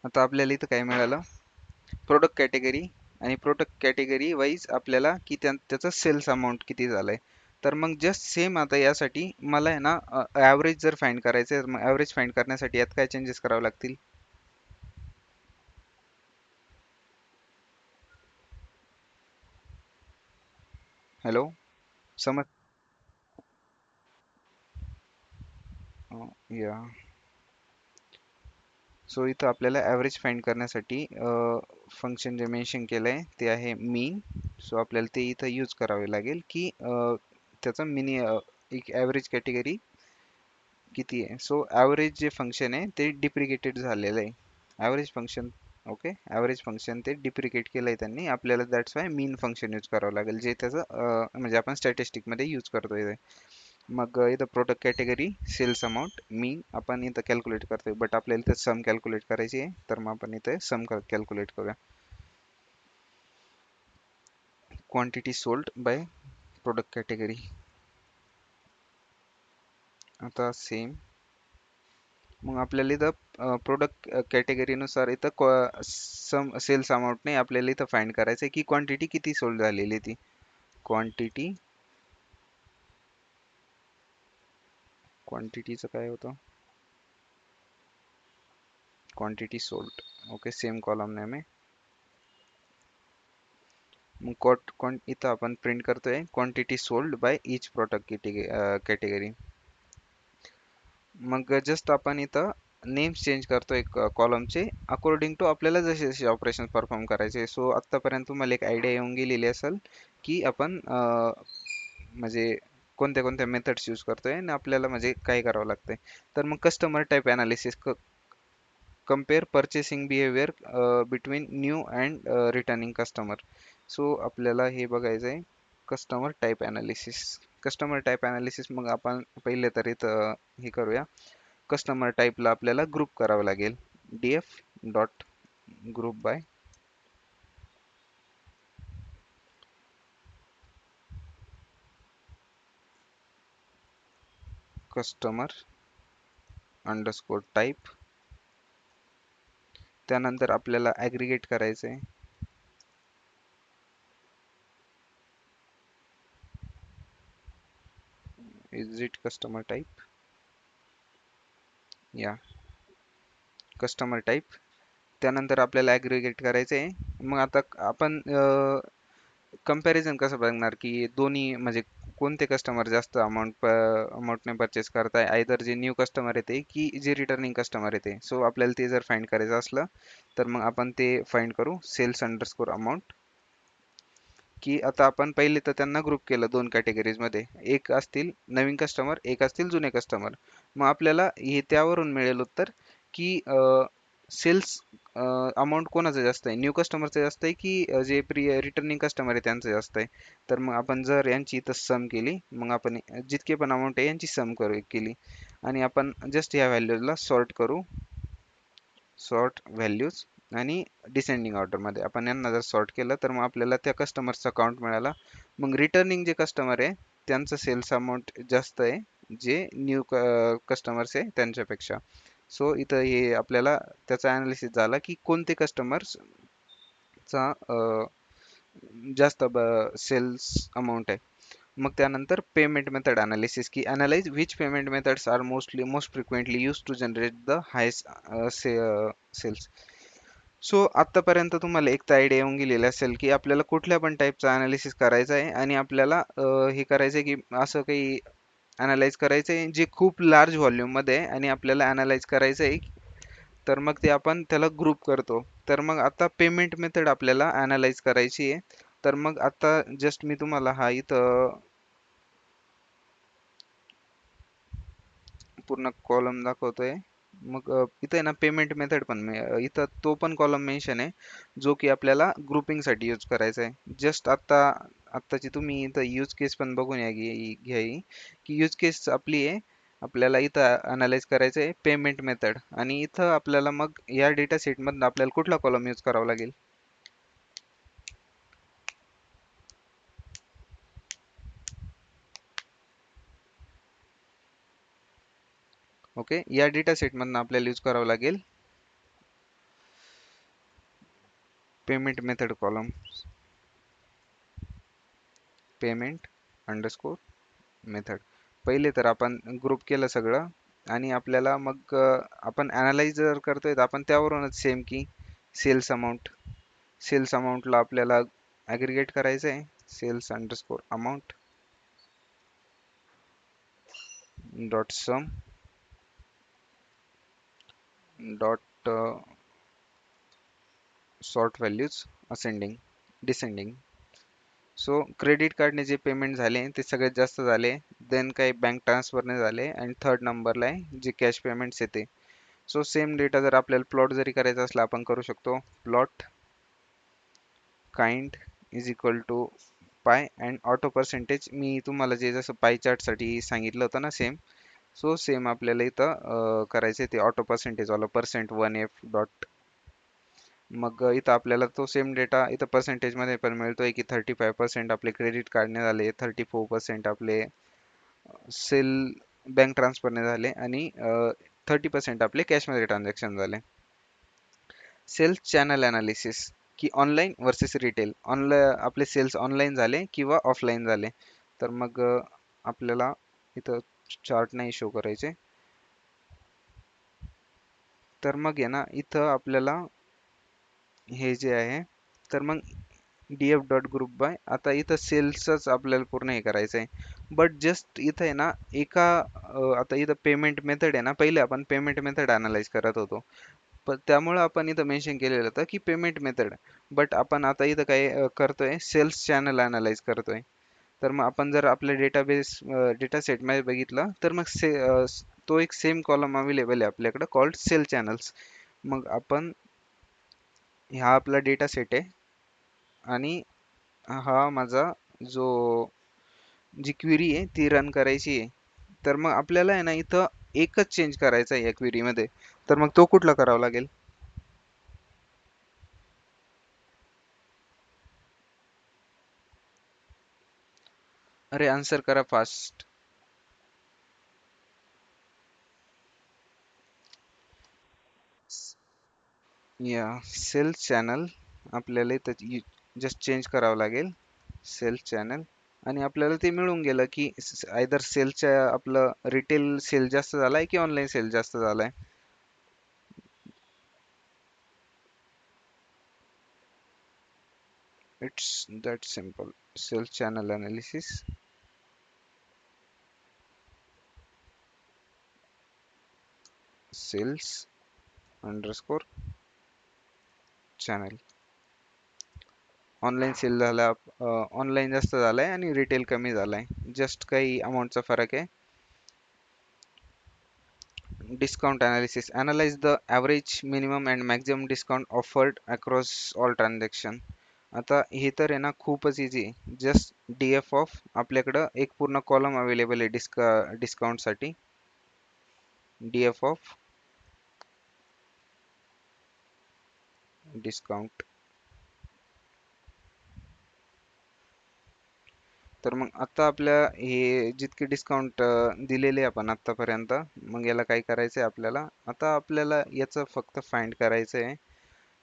आता आपल्याला इथं काय मिळालं, प्रोडक्ट कॅटेगरी, आणि प्रोडक्ट कॅटेगरी वाईज आपल्याला की त्याचं सेल्स अमाऊंट किती झालंय. तर मग जस्ट सेम आता यासाठी मला आहे ना ॲव्हरेज जर फाइंड करायचं आहे, मग ॲव्हरेज फाइंड करण्यासाठी यात काय चेंजेस करावे लागतील. हॅलो, समज या सो इथं आपल्याला ॲव्हरेज फाइंड करण्यासाठी फंक्शन जे मेन्शन केलं आहे ते आहे मीन. सो आपल्याला ते इथं यूज करावे लागेल की त्याचं एक ॲव्हरेज कॅटेगरी किती आहे. सो ॲव्हरेज जे फंक्शन आहे ते डिप्रिकेटेड झालेलं आहे. Average function, okay, average function ते डिप्रिकेट केलं आहे त्यांनी. आपल्याला that's why mean function use करावं लागेल, जे त्याचं म्हणजे आपण स्टॅटिस्टिकमध्ये यूज करतोय ते. मग इथं प्रोडक्ट कॅटेगरी सेल्स अमाऊंट मीन आपण इथं कॅल्क्युलेट करतोय, बट आपल्याला इथं सम कॅल्क्युलेट करायची आहे, तर मग आपण इथे सम कॅल्क्युलेट करूया. Quantity sold by product category. आता सेम मग आपल्याला इथं प्रोडक्ट कॅटेगरीनुसार इथं सम सेल्स अमाऊंट नाही, आपल्याला इथं फाइंड करायचं आहे की क्वांटिटी किती सोल्ड झालेली ती. क्वांटिटी, क्वांटिटीचं काय होतं, quantity sold. Okay, same column name आहे. मग इथं आपण प्रिंट करतोय quantity sold by each product category. मग जस्ट आपण इथं नेम्स चेंज करतोय कॉलमचे अकॉर्डिंग टू आपल्याला जसे जसे ऑपरेशन परफॉर्म करायचे. सो आत्तापर्यंत तुम्हाला एक आयडिया येऊन गेलेली असेल की आपण म्हणजे कोणत्या कोणत्या मेथड्स यूज करतोय आणि आपल्याला म्हणजे काय करावं लागतंय. तर मग customer type analysis, compare purchasing behaviour between new and returning customer. So आपल्याला हे बघायचं आहे customer type analysis. Customer type analysis मग आपण पहिले तर इथं हे करूया. कस्टमर टाईपला आपल्याला ग्रुप करावं लागेल. df dot group by customer underscore type. त्यानंतर आपल्याला ॲग्रिगेट करायचं आहे. इज इट कस्टमर टाईप, या कस्टमर टाईप. त्यानंतर आपल्याला ॲग्रिगेट करायचं आहे. मग आता आपण कंपॅरिझन कसं बघणार की दोन्ही म्हणजे कोणते कस्टमर जास्त अमाऊंटने परचेस करताय, आयदर जे न्यू कस्टमर येते की जे रिटर्निंग कस्टमर येते. सो आपल्याला ते जर फाइंड करायचं असलं तर मग आपण ते फाइंड करू सेल्स अंडरस्कोर अमाऊंट. की आता आपण पहिले तर त्यांना ग्रुप केलं दोन कॅटेगरीजमध्ये, एक असतील नवीन कस्टमर, एक असतील जुने कस्टमर. मग आपल्याला हे त्यावरून मिळेल उत्तर की सेल्स अमाऊंट कोणाचं जास्त आहे, न्यू कस्टमरचं जास्त आहे की जे रिटर्निंग कस्टमर आहे त्यांचं जास्त आहे. तर मग आपण जर यांची इथं सम केली, मग आपण जितके पण अमाऊंट आहे यांची सम केली आणि आपण जस्ट ह्या व्हॅल्यूजला सॉर्ट करू. सॉर्ट व्हॅल्यूज आणि डिसेंडिंग ऑर्डरमध्ये आपण यांना जर सॉर्ट केलं तर मग आपल्याला त्या कस्टमरचा अकाउंट मिळाला. मग रिटर्निंग जे कस्टमर आहे त्यांचं सेल्स अमाऊंट जास्त आहे जे न्यू कस्टमर्स आहे त्यांच्यापेक्षा. सो इथं हे आपल्याला त्याचा ॲनालिसिस झाला की कोणते कस्टमर्सचा जास्त सेल्स अमाऊंट आहे. मग त्यानंतर पेमेंट मेथड अनालिसिस की analyse which payment methods are most frequently use to generate the highest sales. So आत्तापर्यंत तुम्हाला एक तर आयडिया येऊन गेलेली असेल की आपल्याला कुठल्या पण टाईपचा अनालिसिस करायचा आहे आणि आपल्याला हे करायचं आहे की असं काही अनालाइज करायचं आहे जे खूप लार्ज व्हॉल्यूममध्ये आहे आणि आपल्याला अनालाइज करायचं आहे. तर मग ते आपण त्याला ग्रुप करतो. तर मग आता पेमेंट मेथड आपल्याला अनालाइज करायची आहे. तर मग आता जस्ट मी तुम्हाला हा इथं पूर्ण कॉलम दाखवतोय. मग इथं आहे ना पेमेंट मेथड पण इथं तो पण कॉलम मेन्शन आहे जो की आपल्याला ग्रुपिंगसाठी यूज करायचा आहे. जस्ट आत्ताची तुम्ही इथं यूज केस पण बघून घ्या की यूज केस आपली आहे. आपल्याला इथं अनालाइज करायचं आहे पेमेंट मेथड आणि इथं आपल्याला मग या डेटा सेटमधून आपल्याला कुठला कॉलम यूज करावा लागेल. ओके, या डेटा सेटमधून आपल्याला यूज करावं लागेल payment method column, payment underscore method. पहिले तर आपण ग्रुप केलं सगळं आणि आपल्याला मग आपण ॲनालाइज जर करतोय तर आपण त्यावरूनच सेम की सेल्स अमाऊंटला आपल्याला ॲग्रिगेट करायचं आहे. Sales underscore amount dot sum dot sort values ascending descending. So credit कार्डने जे पेमेंट झाले ते सगळ्यात जास्त झाले, देन काही बँक ट्रान्सफरने झाले आणि थर्ड नंबरला आहे जे कॅश पेमेंट्स येते. सो सेम डेटा जर आपल्याला प्लॉट जरी करायचा असला आपण करू शकतो. Plot kind is equal to pie and auto percentage. मी तुम्हाला जे जसं पाय चार्टसाठी सांगितलं होतं ना सेम, सो सेम आपल्याला इथं करायचं आहे ते ऑटो पर्सेंटेजवाला %1f डॉट. मग इथं आपल्याला तो सेम डेटा इथं पर्सेंटेजमध्ये पण मिळतोय की 35% आपले क्रेडिट कार्डने झाले, 34% आपले सेल बँक ट्रान्सफरने झाले आणि 30% आपले कॅशमध्ये ट्रान्झॅक्शन झाले. सेल्स चॅनल ॲनालिसिस की ऑनलाईन वर्सेस रिटेल. आपले सेल्स ऑनलाईन झाले किंवा ऑफलाईन झाले. तर मग आपल्याला इथं चार्ट नाही शो करायचे. तर मग आहे ना इथं आपल्याला हे जे आहे, तर मग df डॉट ग्रुप बाय, आता इथं सेल्सच आपल्याला पूर्ण हे करायचं आहे. बट जस्ट इथं आहे ना आता इथं पेमेंट मेथड आहे ना, पहिले आपण पेमेंट मेथड अनालाइज करत होतो. पण त्यामुळे आपण इथं मेन्शन केलेलं होतं की पेमेंट मेथड. बट आपण आता इथं काय करतोय, सेल्स चॅनल अनालाइज करतोय. तर मग आपण जर आपल्या डेटा सेटमध्ये बघितलं तर मग तो एक सेम कॉलम अवेलेबल आहे आपल्याकडे कॉल्ड सेल चॅनल्स. मग आपण हा आपला डेटा सेट आहे आणि हा माझा जो जी क्वेरी आहे ती रन करायची आहे. तर मग आपल्याला आहे ना इथं एकच चेंज करायचा आहे या क्वेरीमध्ये. तर मग तो कुठला करावा लागेल? अरे आन्सर करा फास्ट. या सेल्स चॅनल आपल्याला इथं जस्ट चेंज करावं लागेल, सेल्स चॅनल. आणि आपल्याला ते मिळून गेलं की आयदर सेलच्या आपलं रिटेल सेल जास्त झालाय की ऑनलाईन सेल जास्त झालाय. It's that simple. Sales channel analysis, sales underscore channel. Online sale झाला, ऑनलाईन जास्त झालाय आणि रिटेल कमी झालाय, जस्ट काही अमाऊंटचा फरक आहे. Discount analysis, analyse the average minimum and maximum discount offered across all transaction. आता हे तर आहे ना खूपच इझी आहे. जस्ट DF ऑफ, आपल्याकडं एक पूर्ण कॉलम अवेलेबल आहे डिस्काउंटसाठी. DF of discount. तर मग आता आपल्या हे जितके डिस्काउंट दिलेले आपण आत्तापर्यंत, मग याला काय करायचं आहे आपल्याला, आता आपल्याला याचं फक्त फाइंड करायचं आहे.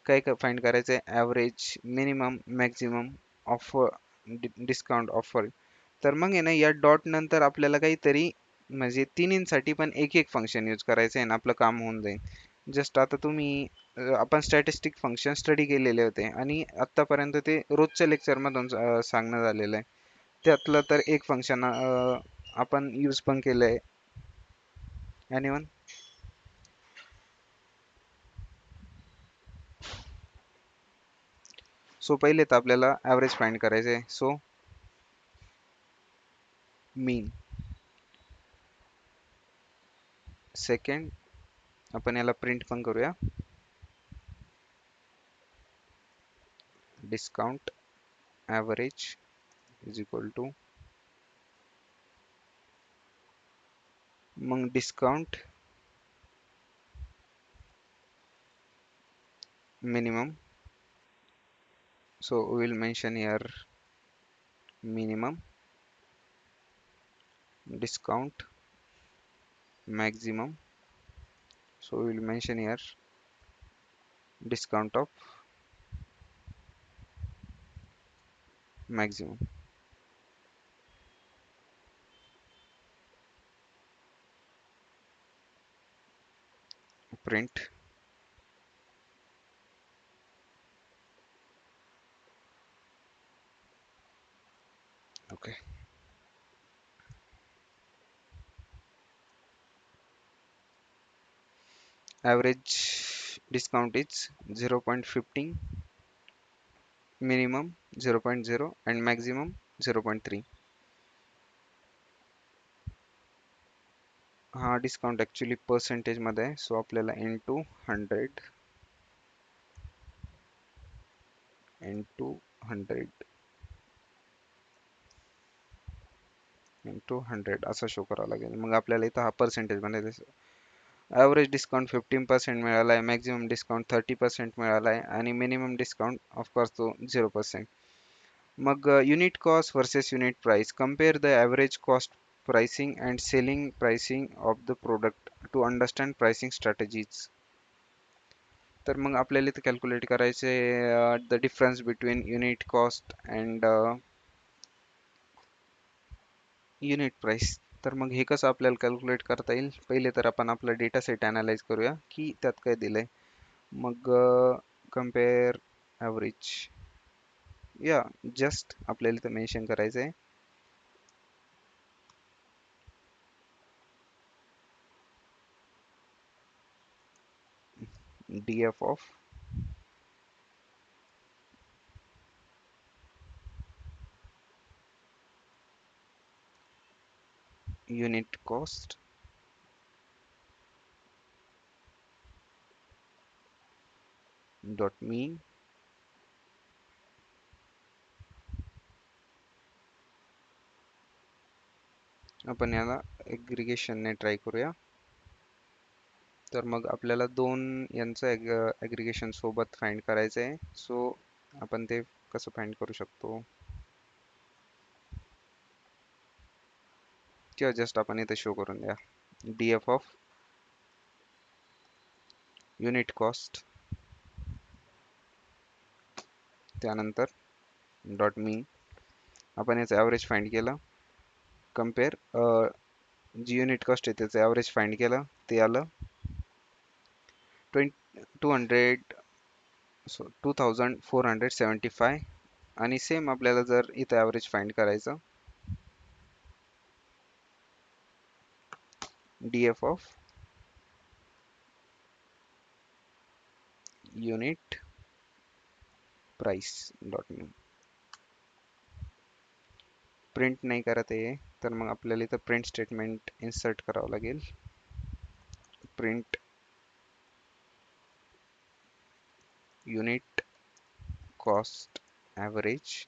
काय फाइंड करायचं आहे? Average, minimum, maximum offer, discount offer. तर मग आहे ना या डॉट नंतर आपल्याला काहीतरी म्हणजे तिन्हींसाठी पण एक एक फंक्शन यूज करायचं आहे ना, आपलं काम होऊन जाईल. जस्ट आता तुम्ही आपण स्टॅटिस्टिक फंक्शन स्टडी केलेले होते आणि आत्तापर्यंत ते रोजच्या लेक्चरमधून सांगणं झालेलं आहे. त्यातलं तर एक फंक्शन आपण यूज पण केलंय. एनीवन? सो पहिले तर आपल्याला ॲव्हरेज फाइंड करायचं आहे. So mean. सेकंड आपण याला प्रिंट पण करूया, discount average is equal to, मग discount minimum. So we will mention here minimum, discount maximum. So we will mention here discount of maximum. Print. Okay. Average discount is 0.15, minimum 0.0 and maximum 0.3. हा discount actually पर्सेंटेजमध्ये आहे, so आपल्याला into 100 असा show करावा लागेल. मग आपल्याला इथं हा पर्सेंटेजमध्ये दिसेल. ॲव्हरेज डिस्काउंट 15% मिळाला आहे, मॅक्झिमम डिस्काउंट 30% मिळाला आहे आणि मिनिमम डिस्काउंट ऑफकोर्स तो 0%. मग unit cost versus unit price. Compare the average cost pricing and selling pricing of the product to understand pricing strategies. तर मग आपल्याला इथे कॅल्क्युलेट करायचे the difference between unit cost and unit price. तर मग हे कसं आपल्याला कॅल्क्युलेट करता येईल? पहिले तर आपण आपला डेटा सेट अनालाइज करूया की त्यात काय दिलंय. मग कम्पेअर ॲव्हरेज, या जस्ट आपल्याला इथं मेन्शन करायचं आहे DF of unit cost dot mean आपण याला ॲग्रिगेशनने ट्राय करूया. तर मग आपल्याला दोन यांचं ॲग्रिगेशन सोबत फाइंड करायचं आहे. सो आपण ते कसं फाइंड करू शकतो, किंवा जस्ट आपण इथे शो करून द्या DF ऑफ युनिट कॉस्ट, त्यानंतर डॉट मीन. आपण याचं ॲव्हरेज फाइंड केलं. कम्पेअर जी युनिट कॉस्ट आहे त्याचं ॲव्हरेज फाइंड केलं, ते आलं 2475. आणि सेम आपल्याला जर इथं ॲव्हरेज फाइंड करायचं, DF of unit price dot mean. Print नाही करत आहे, तर मग आपल्याला इथं प्रिंट स्टेटमेंट इन्सर्ट करावं लागेल. Print unit cost average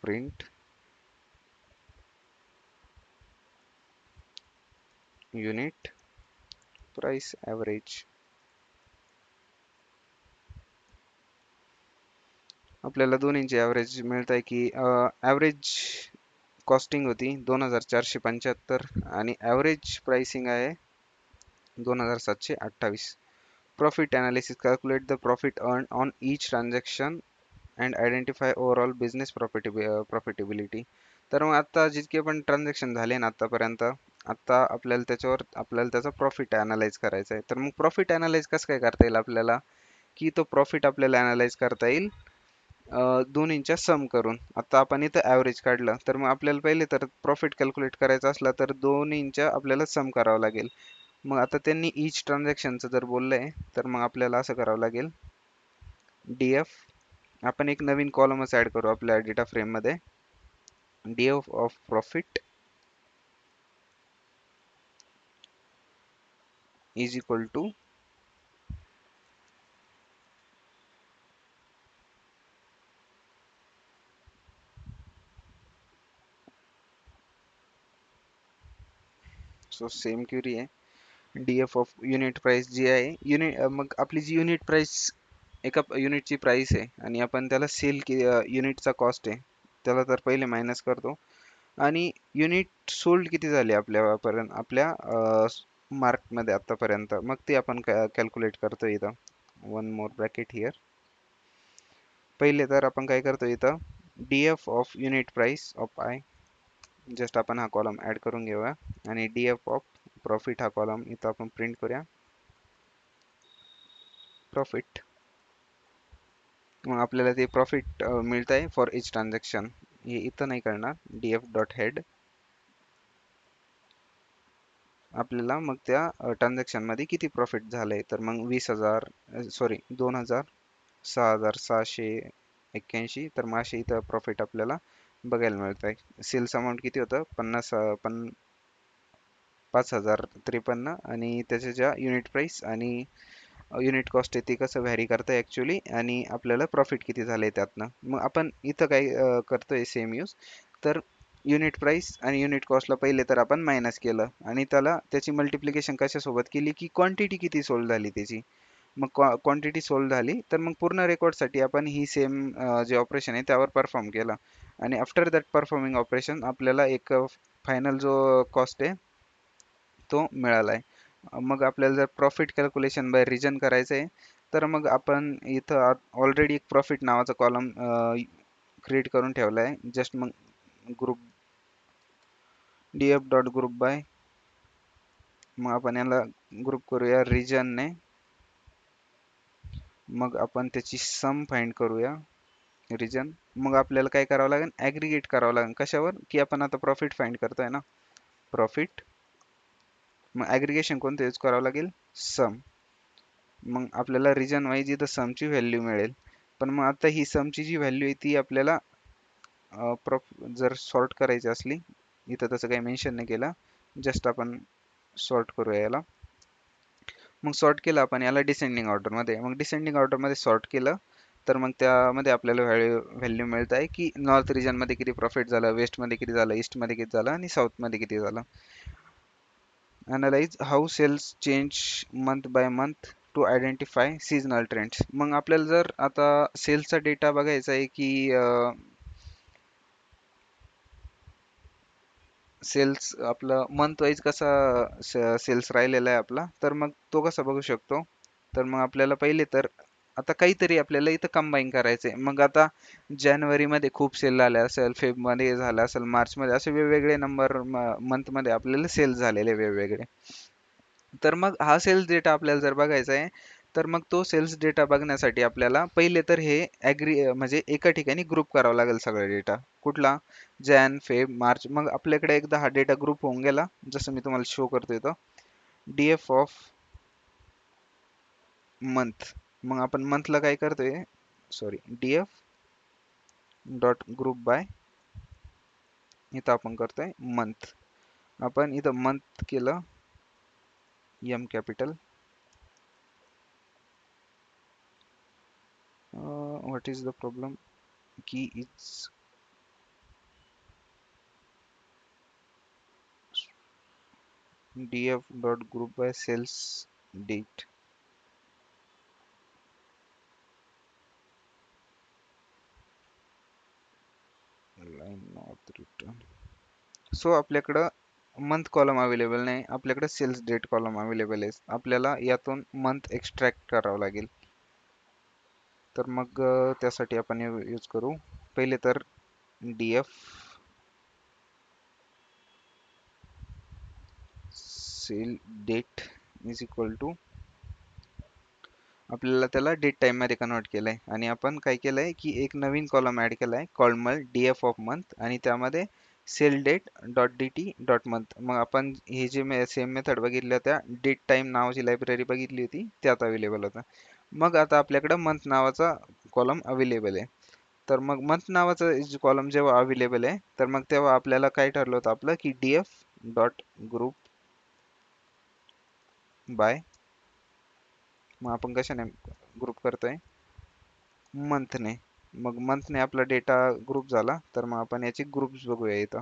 print unit price average. आपल्याला दोन्हींची ॲव्हरेज मिळत आहे की ॲव्हरेज कॉस्टिंग होती 2475 आणि ॲव्हरेज प्राइसिंग आहे 2728. Profit analysis. Calculate the profit earn on each transaction and identify overall business profitability. तर मग आता जितके पण ट्रान्झॅक्शन झाले ना आतापर्यंत, आता आपल्याला त्याचा प्रॉफिट ॲनालाइज करायचा आहे. तर मग प्रॉफिट ॲनालाइज कसं काय करता येईल आपल्याला, की तो प्रॉफिट आपल्याला ॲनालाइज करता येईल दोन्हींच्या सम करून. आता आपण इथं ॲव्हरेज काढलं, तर मग आपल्याला पहिले तर प्रॉफिट कॅल्क्युलेट करायचा असला तर दोन्हींच्या आपल्याला सम करावं लागेल. मग आता त्यांनी ईच ट्रान्झॅक्शनचं जर बोललंय, तर मग आपल्याला असं करावं लागेल DF. आपण एक नवीन कॉलमच ऍड करू आपल्या डेटा फ्रेम मध्ये. DF of profit is equal to so same query आहे. DF ऑफ युनिट प्राइस जी आहे मग आपली जी युनिट प्राइस, एका युनिटची प्राइस आहे आणि आपण त्याला सेल युनिटचा कॉस्ट आहे त्याला तर पहिले मायनस करतो आणि युनिट सोल्ड किती झाले आपल्यापर्यंत आपल्या मार्कमध्ये आतापर्यंत, मग ते आपण कॅल्क्युलेट करतो इथं. One more bracket here. पहिले तर आपण काय करतो इथं, DF of unit price of I, just आपण हा कॉलम ऍड करून घेऊया. आणि DF ऑफ प्रॉफिट हा कॉलम इथं आपण प्रिंट करूया, प्रॉफिट. मग आपल्याला ते प्रॉफिट मिळत आहे फॉर इच ट्रान्झॅक्शन. हे इथं नाही करणार, DF डॉट हेड. आपल्याला मग त्या ट्रान्झॅक्शन मध्ये किती प्रॉफिट झालंय, तर मग 20,000 सॉरी 2,000 6,781. तर मग असे इथं प्रॉफिट आपल्याला बघायला मिळत आहे. सेल्स अमाऊंट किती होतं, 5,053. आणि त्याच्या ज्या युनिट प्राइस आणि युनिट कॉस्ट आहे ती कसं व्हॅरी करतं ॲक्च्युली, आणि आपल्याला प्रॉफिट किती झालंय त्यातनं. मग आपण इथं काय करतोय सेम यूज. तर युनिट प्राइस आणि युनिट कॉस्टला पहिले तर आपण मायनस केलं, आणि त्याची मल्टिप्लिकेशन कशासोबत केली की क्वांटिटी किती सोल्ड झाली त्याची. मग क्वांटिटी सोल्ड झाली तर मग पूर्ण रेकॉर्डसाठी आपण ही सेम जे ऑपरेशन आहे त्यावर परफॉर्म केलं. आणि आफ्टर दॅट परफॉर्मिंग ऑपरेशन आपल्याला एक फायनल जो कॉस्ट आहे तो मिळाला आहे. मग आपल्याला जर प्रॉफिट कॅल्क्युलेशन बाय रिजन करायचं आहे, तर मग आपण इथं ऑलरेडी एक प्रॉफिट नावाचा कॉलम क्रिएट करून ठेवला आहे. जस्ट मग group DF dot group by, मग आपण याला ग्रुप करूया रिजनने. मग आपण त्याची सम फाइंड करूया रिजन. मग आपल्याला काय करावं लागेल, ॲग्रिगेट करावं लागेल. कशावर की आपण आता प्रॉफिट फाइंड करतोय ना, प्रॉफिट. मग ॲग्रिगेशन कोणतं यूज करावं लागेल, सम. मग आपल्याला रिजन वाईज इथं समची व्हॅल्यू मिळेल. पण मग आता ही समची जी व्हॅल्यू आहे ती आपल्याला जर सॉर्ट करायची असली, इथं तसं काही मेन्शन नाही केलं, जस्ट आपण सॉर्ट करूया याला. मग सॉर्ट केलं आपण याला डिसेंडिंग ऑर्डरमध्ये. मग डिसेंडिंग ऑर्डरमध्ये सॉर्ट केलं तर मग त्यामध्ये आपल्याला व्हॅल्यू मिळत आहे की नॉर्थ रिजनमध्ये किती प्रॉफिट झालं, वेस्टमध्ये किती झालं, ईस्टमध्ये किती झालं, आणि साऊथमध्ये किती झालं. Analyse how sales change month by month to identify seasonal trends. मग आपल्याला जर आता सेल्सचा डेटा बघायचा आहे की सेल्स आपलं मंथ वाईज कसा सेल्स राहिलेला आहे आपला, तर मग तो कसा बघू शकतो. तर मग आपल्याला पहिले तर आता काहीतरी आपल्याला इथं कंबाईन करायचंय. मग आता जानेवारीमध्ये खूप सेल झाले असेल, फेबमध्ये झाला असेल, मार्चमध्ये, असे वेगवेगळे नंबर मंथमध्ये आपल्याला सेल झालेले वेगवेगळे. तर मग हा सेल्स डेटा आपल्याला जर बघायचा आहे, तर मग तो सेल्स डेटा बघण्यासाठी आपल्याला पहिले तर हे म्हणजे एका ठिकाणी ग्रुप करावा लागेल सगळा डेटा. कुठला, जॅन फेब मार्च. मग आपल्याकडे एकदा हा डेटा ग्रुप होऊन गेला, जसं मी तुम्हाला शो करतो इथं, DF ऑफ मंथ. मग आपण मंथला काय करतोय, sorry DF dot group by, इथं आपण करतोय मंथ. आपण इथं मंथ केलं M capital. What is the problem की it's DF dot group by sales date. Line not return. So आपल्याकडं मंथ कॉलम अवेलेबल नाही, आपल्याकडे सेल्स डेट कॉलम अवेलेबल आहे. आपल्याला यातून मंथ एक्स्ट्रॅक्ट करावं लागेल. तर मग त्यासाठी आपण यूज करू पहिले तर DF sale date is equal to, आपल्याला त्याला डेट टाइम मध्ये कन्वर्ट केलंय. आणि आपण काय केलंय की एक नवीन कॉलम ऍड केलाय कॉलम DF ऑफ मंथ, आणि त्यामध्ये sale date dot DT dot month. मग आपण हे जे सेम मेथड बघितल्या त्या डेट टाइम नावाची लायब्ररी बघितली होती त्यात अवेलेबल होता. मग आता आपल्याकडे मंथ नावाचा कॉलम अवेलेबल आहे. तर मग मंथ नावाचा कॉलम जेव्हा अवेलेबल आहे, तर मग तेव्हा आपल्याला काय ठरलं होतं आपलं की DF डॉट ग्रुप बाय, मग आपण कशाने ग्रुप करतोय, मंथने. मग मंथने आपला डेटा ग्रुप झाला, तर मग आपण याचे ग्रुप्स बघूया इथं.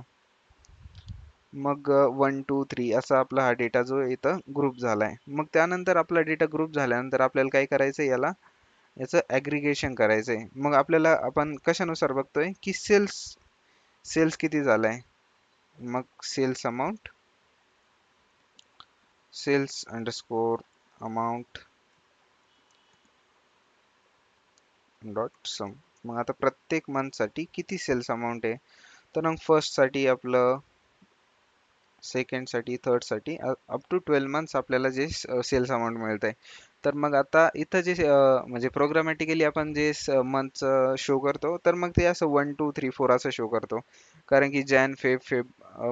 मग 1 2 3 असा आपला हा डेटा जो इथं ग्रुप झालाय. मग त्यानंतर आपला डेटा ग्रुप झाल्यानंतर आपल्याला काय करायचंय, याचं ॲग्रिगेशन करायचंय. मग आपल्याला आपण कशानुसार बघतोय की सेल्स किती झालाय. मग sales amount, sales underscore amount dot sum. मग आता प्रत्येक मंथ साठी किती सेल्स अमाऊंट आहे, तर मग फर्स्ट साठी आपलं, सेकंड साठी, थर्ड साठी अप टू 12 मंथ्स आपल्याला जे सेल्स अमाऊंट मिळत आहे. तर मग आता इथं जे म्हणजे प्रोग्रामॅटिकली आपण जे मंथ शो करतो, तर मग ते असं 1 2 3 4 असं शो करतो. कारण की जॅन फेब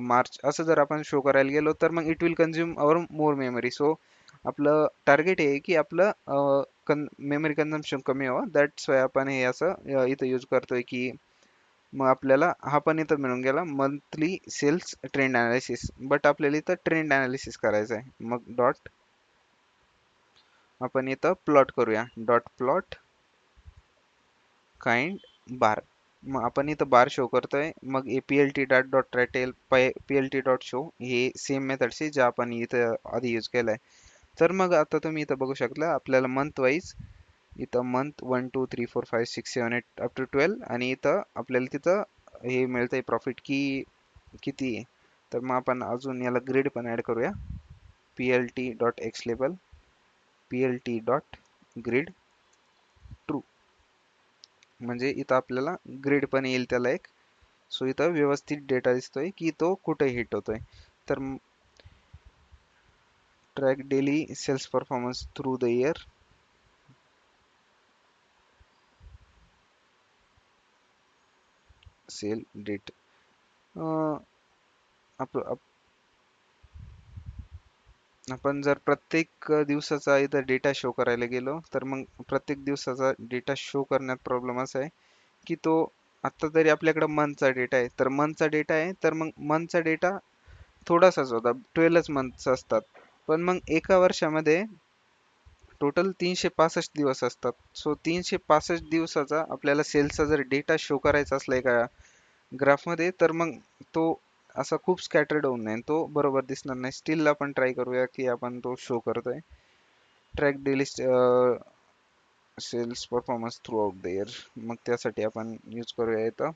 मार्च असं जर आपण शो करायला गेलो, तर मग it will consume our more memory. So आपलं टार्गेट आहे की आपलं मेमरी कन्झम्पशन कमी व्हावं. दॅट्स वाय आपण हे असं इथं यूज करतोय की मग आपल्याला हा पण इथं मिळून गेला monthly sales trend analysis. But आपल्याला इथं ट्रेंड अनालिसिस करायचं आहे. मग डॉट आपण इथं प्लॉट करूया, डॉट प्लॉट काइंड बार. मग आपण इथं बार शो करतोय. मग PLT dot dot title, PLT dot show हे सेम मेथडशी जे आपण इथं आधी यूज केलंय. तर मग आता तुम्ही इथं बघू शकता आपल्याला मंथ वाईज इथं मंथ 1 2 3 4 5 6 7 8 अप टू 12, आणि इथं आपल्याला तिथं हे मिळतंय प्रॉफिट की किती आहे. तर मग आपण अजून याला ग्रिड पण ऍड करूया, plt dot x label, plt dot grid true. म्हणजे इथं आपल्याला ग्रिड पण येईल त्याला एक. सो इथं व्यवस्थित डेटा दिसतोय की तो कुठे हिट होतोय. तर track daily sales performance through the year, sale date. आपण जर प्रत्येक दिवसाचा इथं डेटा शो करायला गेलो, तर मग प्रत्येक दिवसाचा डेटा शो करण्यात प्रॉब्लेम असा आहे की तो, आता तरी आपल्याकडे मंथचा डेटा आहे, तर मंथचा डेटा आहे, तर मग मंथचा डेटा थोडासाच होता, 12च मंथ्स असतात. पण मग एका वर्षामध्ये टोटल 365 दिवस असतात. सो 365 दिवसाचा आपल्याला सेल्सचा जर डेटा शो करायचा असला एका ग्राफमध्ये, तर मग तो असा खूप स्कॅटर्ड होऊन जाईल, तो बरोबर दिसणार नाही. स्टील आपण ट्राय करूया की आपण तो शो करतोय. Track daily sales performance throughout the year. मग त्यासाठी आपण यूज करूया इथं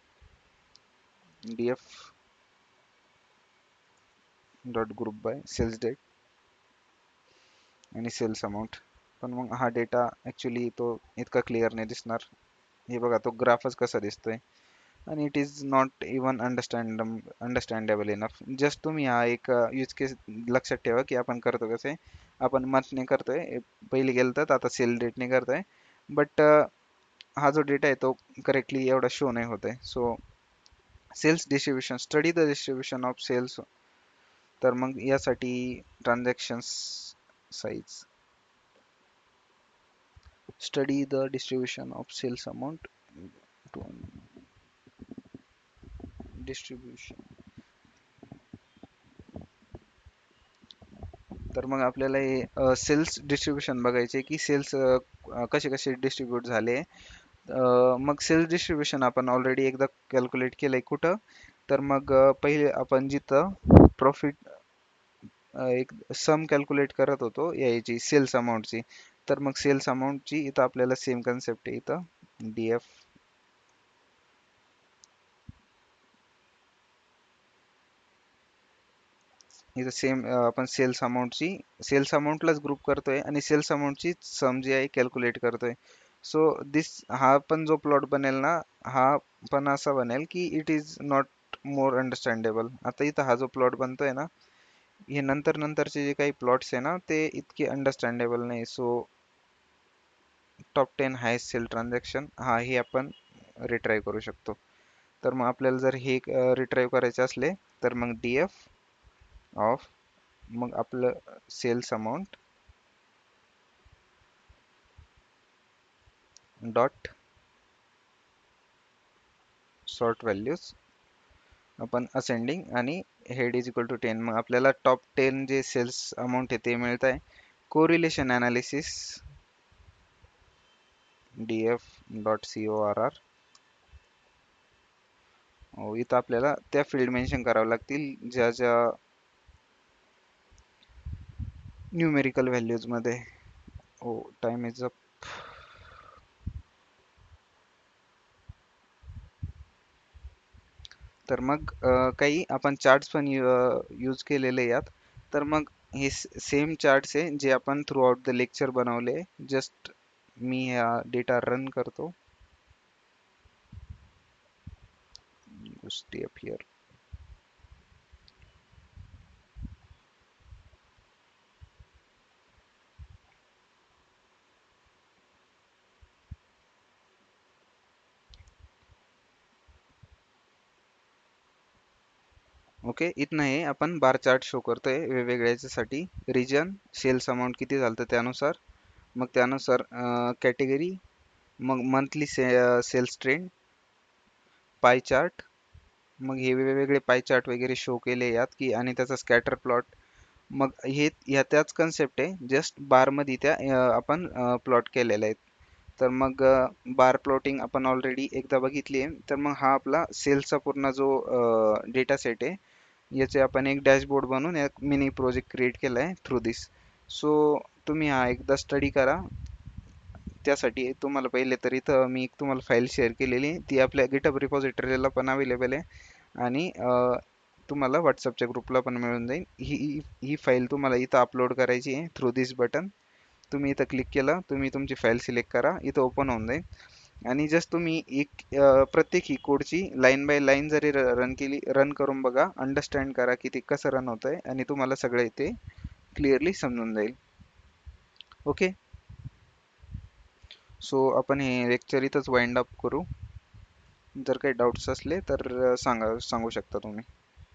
df dot group by sales date आणि सेल्स अमाऊंट. पण मग हा डेटा ऍक्च्युली तो इतका क्लिअर नाही दिसणार. हे बघा तो ग्राफच कसा दिसतोय, आणि it is not even understandable enough. Just तुम्ही हा एक यूज केस लक्षात ठेवा की आपण करतो कसे. आपण मंथने करतोय, पहिले गेलं तर आता सेल डेटने करतोय. बट हा जो डेटा आहे तो करेक्टली एवढा शो नाही होत आहे. So sales distribution, study the distribution of sales. तर मग यासाठी transactions size, study the distribution of sales amount to distribution. तर मग आपल्याला हे सेल्स डिस्ट्रीब्युशन बघायचे की सेल्स कसे कसे डिस्ट्रीब्यूट झाले. मग सेल्स डिस्ट्रीब्युशन आपण ऑलरेडी एकदा कॅल्क्युलेट केलंय कुठं, तर मग पहिले आपण जिथं प्रॉफिट एक सम कॅल्क्युलेट करत होतो याची सेल्स अमाऊंटची, तर मग सेल्स अमाऊंटची इथं आपल्याला सेम कन्सेप्ट आहे. इथं डीएफ इथं सेम आपण सेल्स अमाऊंटलाच ग्रुप करतोय आणि सेल्स अमाऊंटची सम जी आहे कॅल्क्युलेट करतोय. सो दिस हा पण जो प्लॉट बनेल ना, हा पण असा बनेल की it is not more understandable. आता इथं हा जो प्लॉट बनतोय ना, हे नंतर नंतरचे जे काही प्लॉट्स आहे ना, ते इतके अंडरस्टँडेबल नाही. So top 10 highest sale transaction, हा हे आपण रिट्राय करू शकतो. तर मग आपल्याला जर हे रिट्राईव्ह करायचे असले, तर मग डीएफ ऑफ, मग आपलं sales amount dot sort values, आपण असेंडिंग आणि हेड इज इक्वल टू 10. मग आपल्याला टॉप 10 जे सेल्स अमाऊंट आहे ते मिळत आहे. Correlation analysis DF dot C O R R. इथं आपल्याला त्या फील्ड मेन्शन करावं लागतील ज्या ज्या न्यूमेरिकल व्हॅल्यूज मध्ये. हो, टाइम इज अप. तर मग काही आपण चार्ट्स पण यूज केलेले यात. तर मग हे सेम चार्ट्स आहे जे आपण थ्रू आउट द लेक्चर बनवले. जस्ट मी हा डेटा रन करतो. गोष्टी अप हिअर. ओके, इथनं हे आपण बार चार्ट शो करतोय वेगवेगळ्या याच्यासाठी. रिजन, सेल्स अमाऊंट किती झालं त्यानुसार, मग त्यानुसार कॅटेगरी, मग monthly sales trend, pie chart. मग हे वेगवेगळे पाय चार्ट वगैरे शो केले यात की, आणि त्याचा स्कॅटर प्लॉट. मग हे ह्या त्याच कन्सेप्ट आहे, जस्ट बारमध्ये त्या आपण प्लॉट केलेल्या आहेत. तर मग बार प्लॉटिंग आपण ऑलरेडी एकदा बघितली आहे. तर मग हा आपला सेल्सचा पूर्ण जो डेटा सेट आहे, याचे आपण एक डॅशबोर्ड बनवून एक मिनी प्रोजेक्ट क्रिएट केला आहे थ्रू दिस. सो तुम्ही हा एकदा स्टडी करा. त्यासाठी तुम्हाला पहिले तर इथं मी एक तुम्हाला फाईल शेअर केलेली आहे, ती आपल्या गिटहब रिपॉझिटरीला पण अवेलेबल आहे, आणि तुम्हाला व्हॉट्सअपच्या ग्रुपला पण मिळून जाईल. ही फाईल तुम्हाला इथं अपलोड करायची आहे थ्रू दिस बटन. तुम्ही इथं क्लिक केलं, तुम्ही तुमची फाईल सिलेक्ट करा, इथं ओपन होऊन जाईल. आणि जस्ट तुम्ही एक प्रत्येक ही कोडची लाईन बाय लाईन जरी रन केली, रन करून बघा, अंडरस्टँड करा की ते कसं रन होत आहे, आणि तुम्हाला सगळं इथे क्लिअरली समजून जाईल. ओके, सो आपण हे लेक्चर इथंच वाइंड अप करू. जर काही डाऊट्स असले तर सांगू शकता तुम्ही.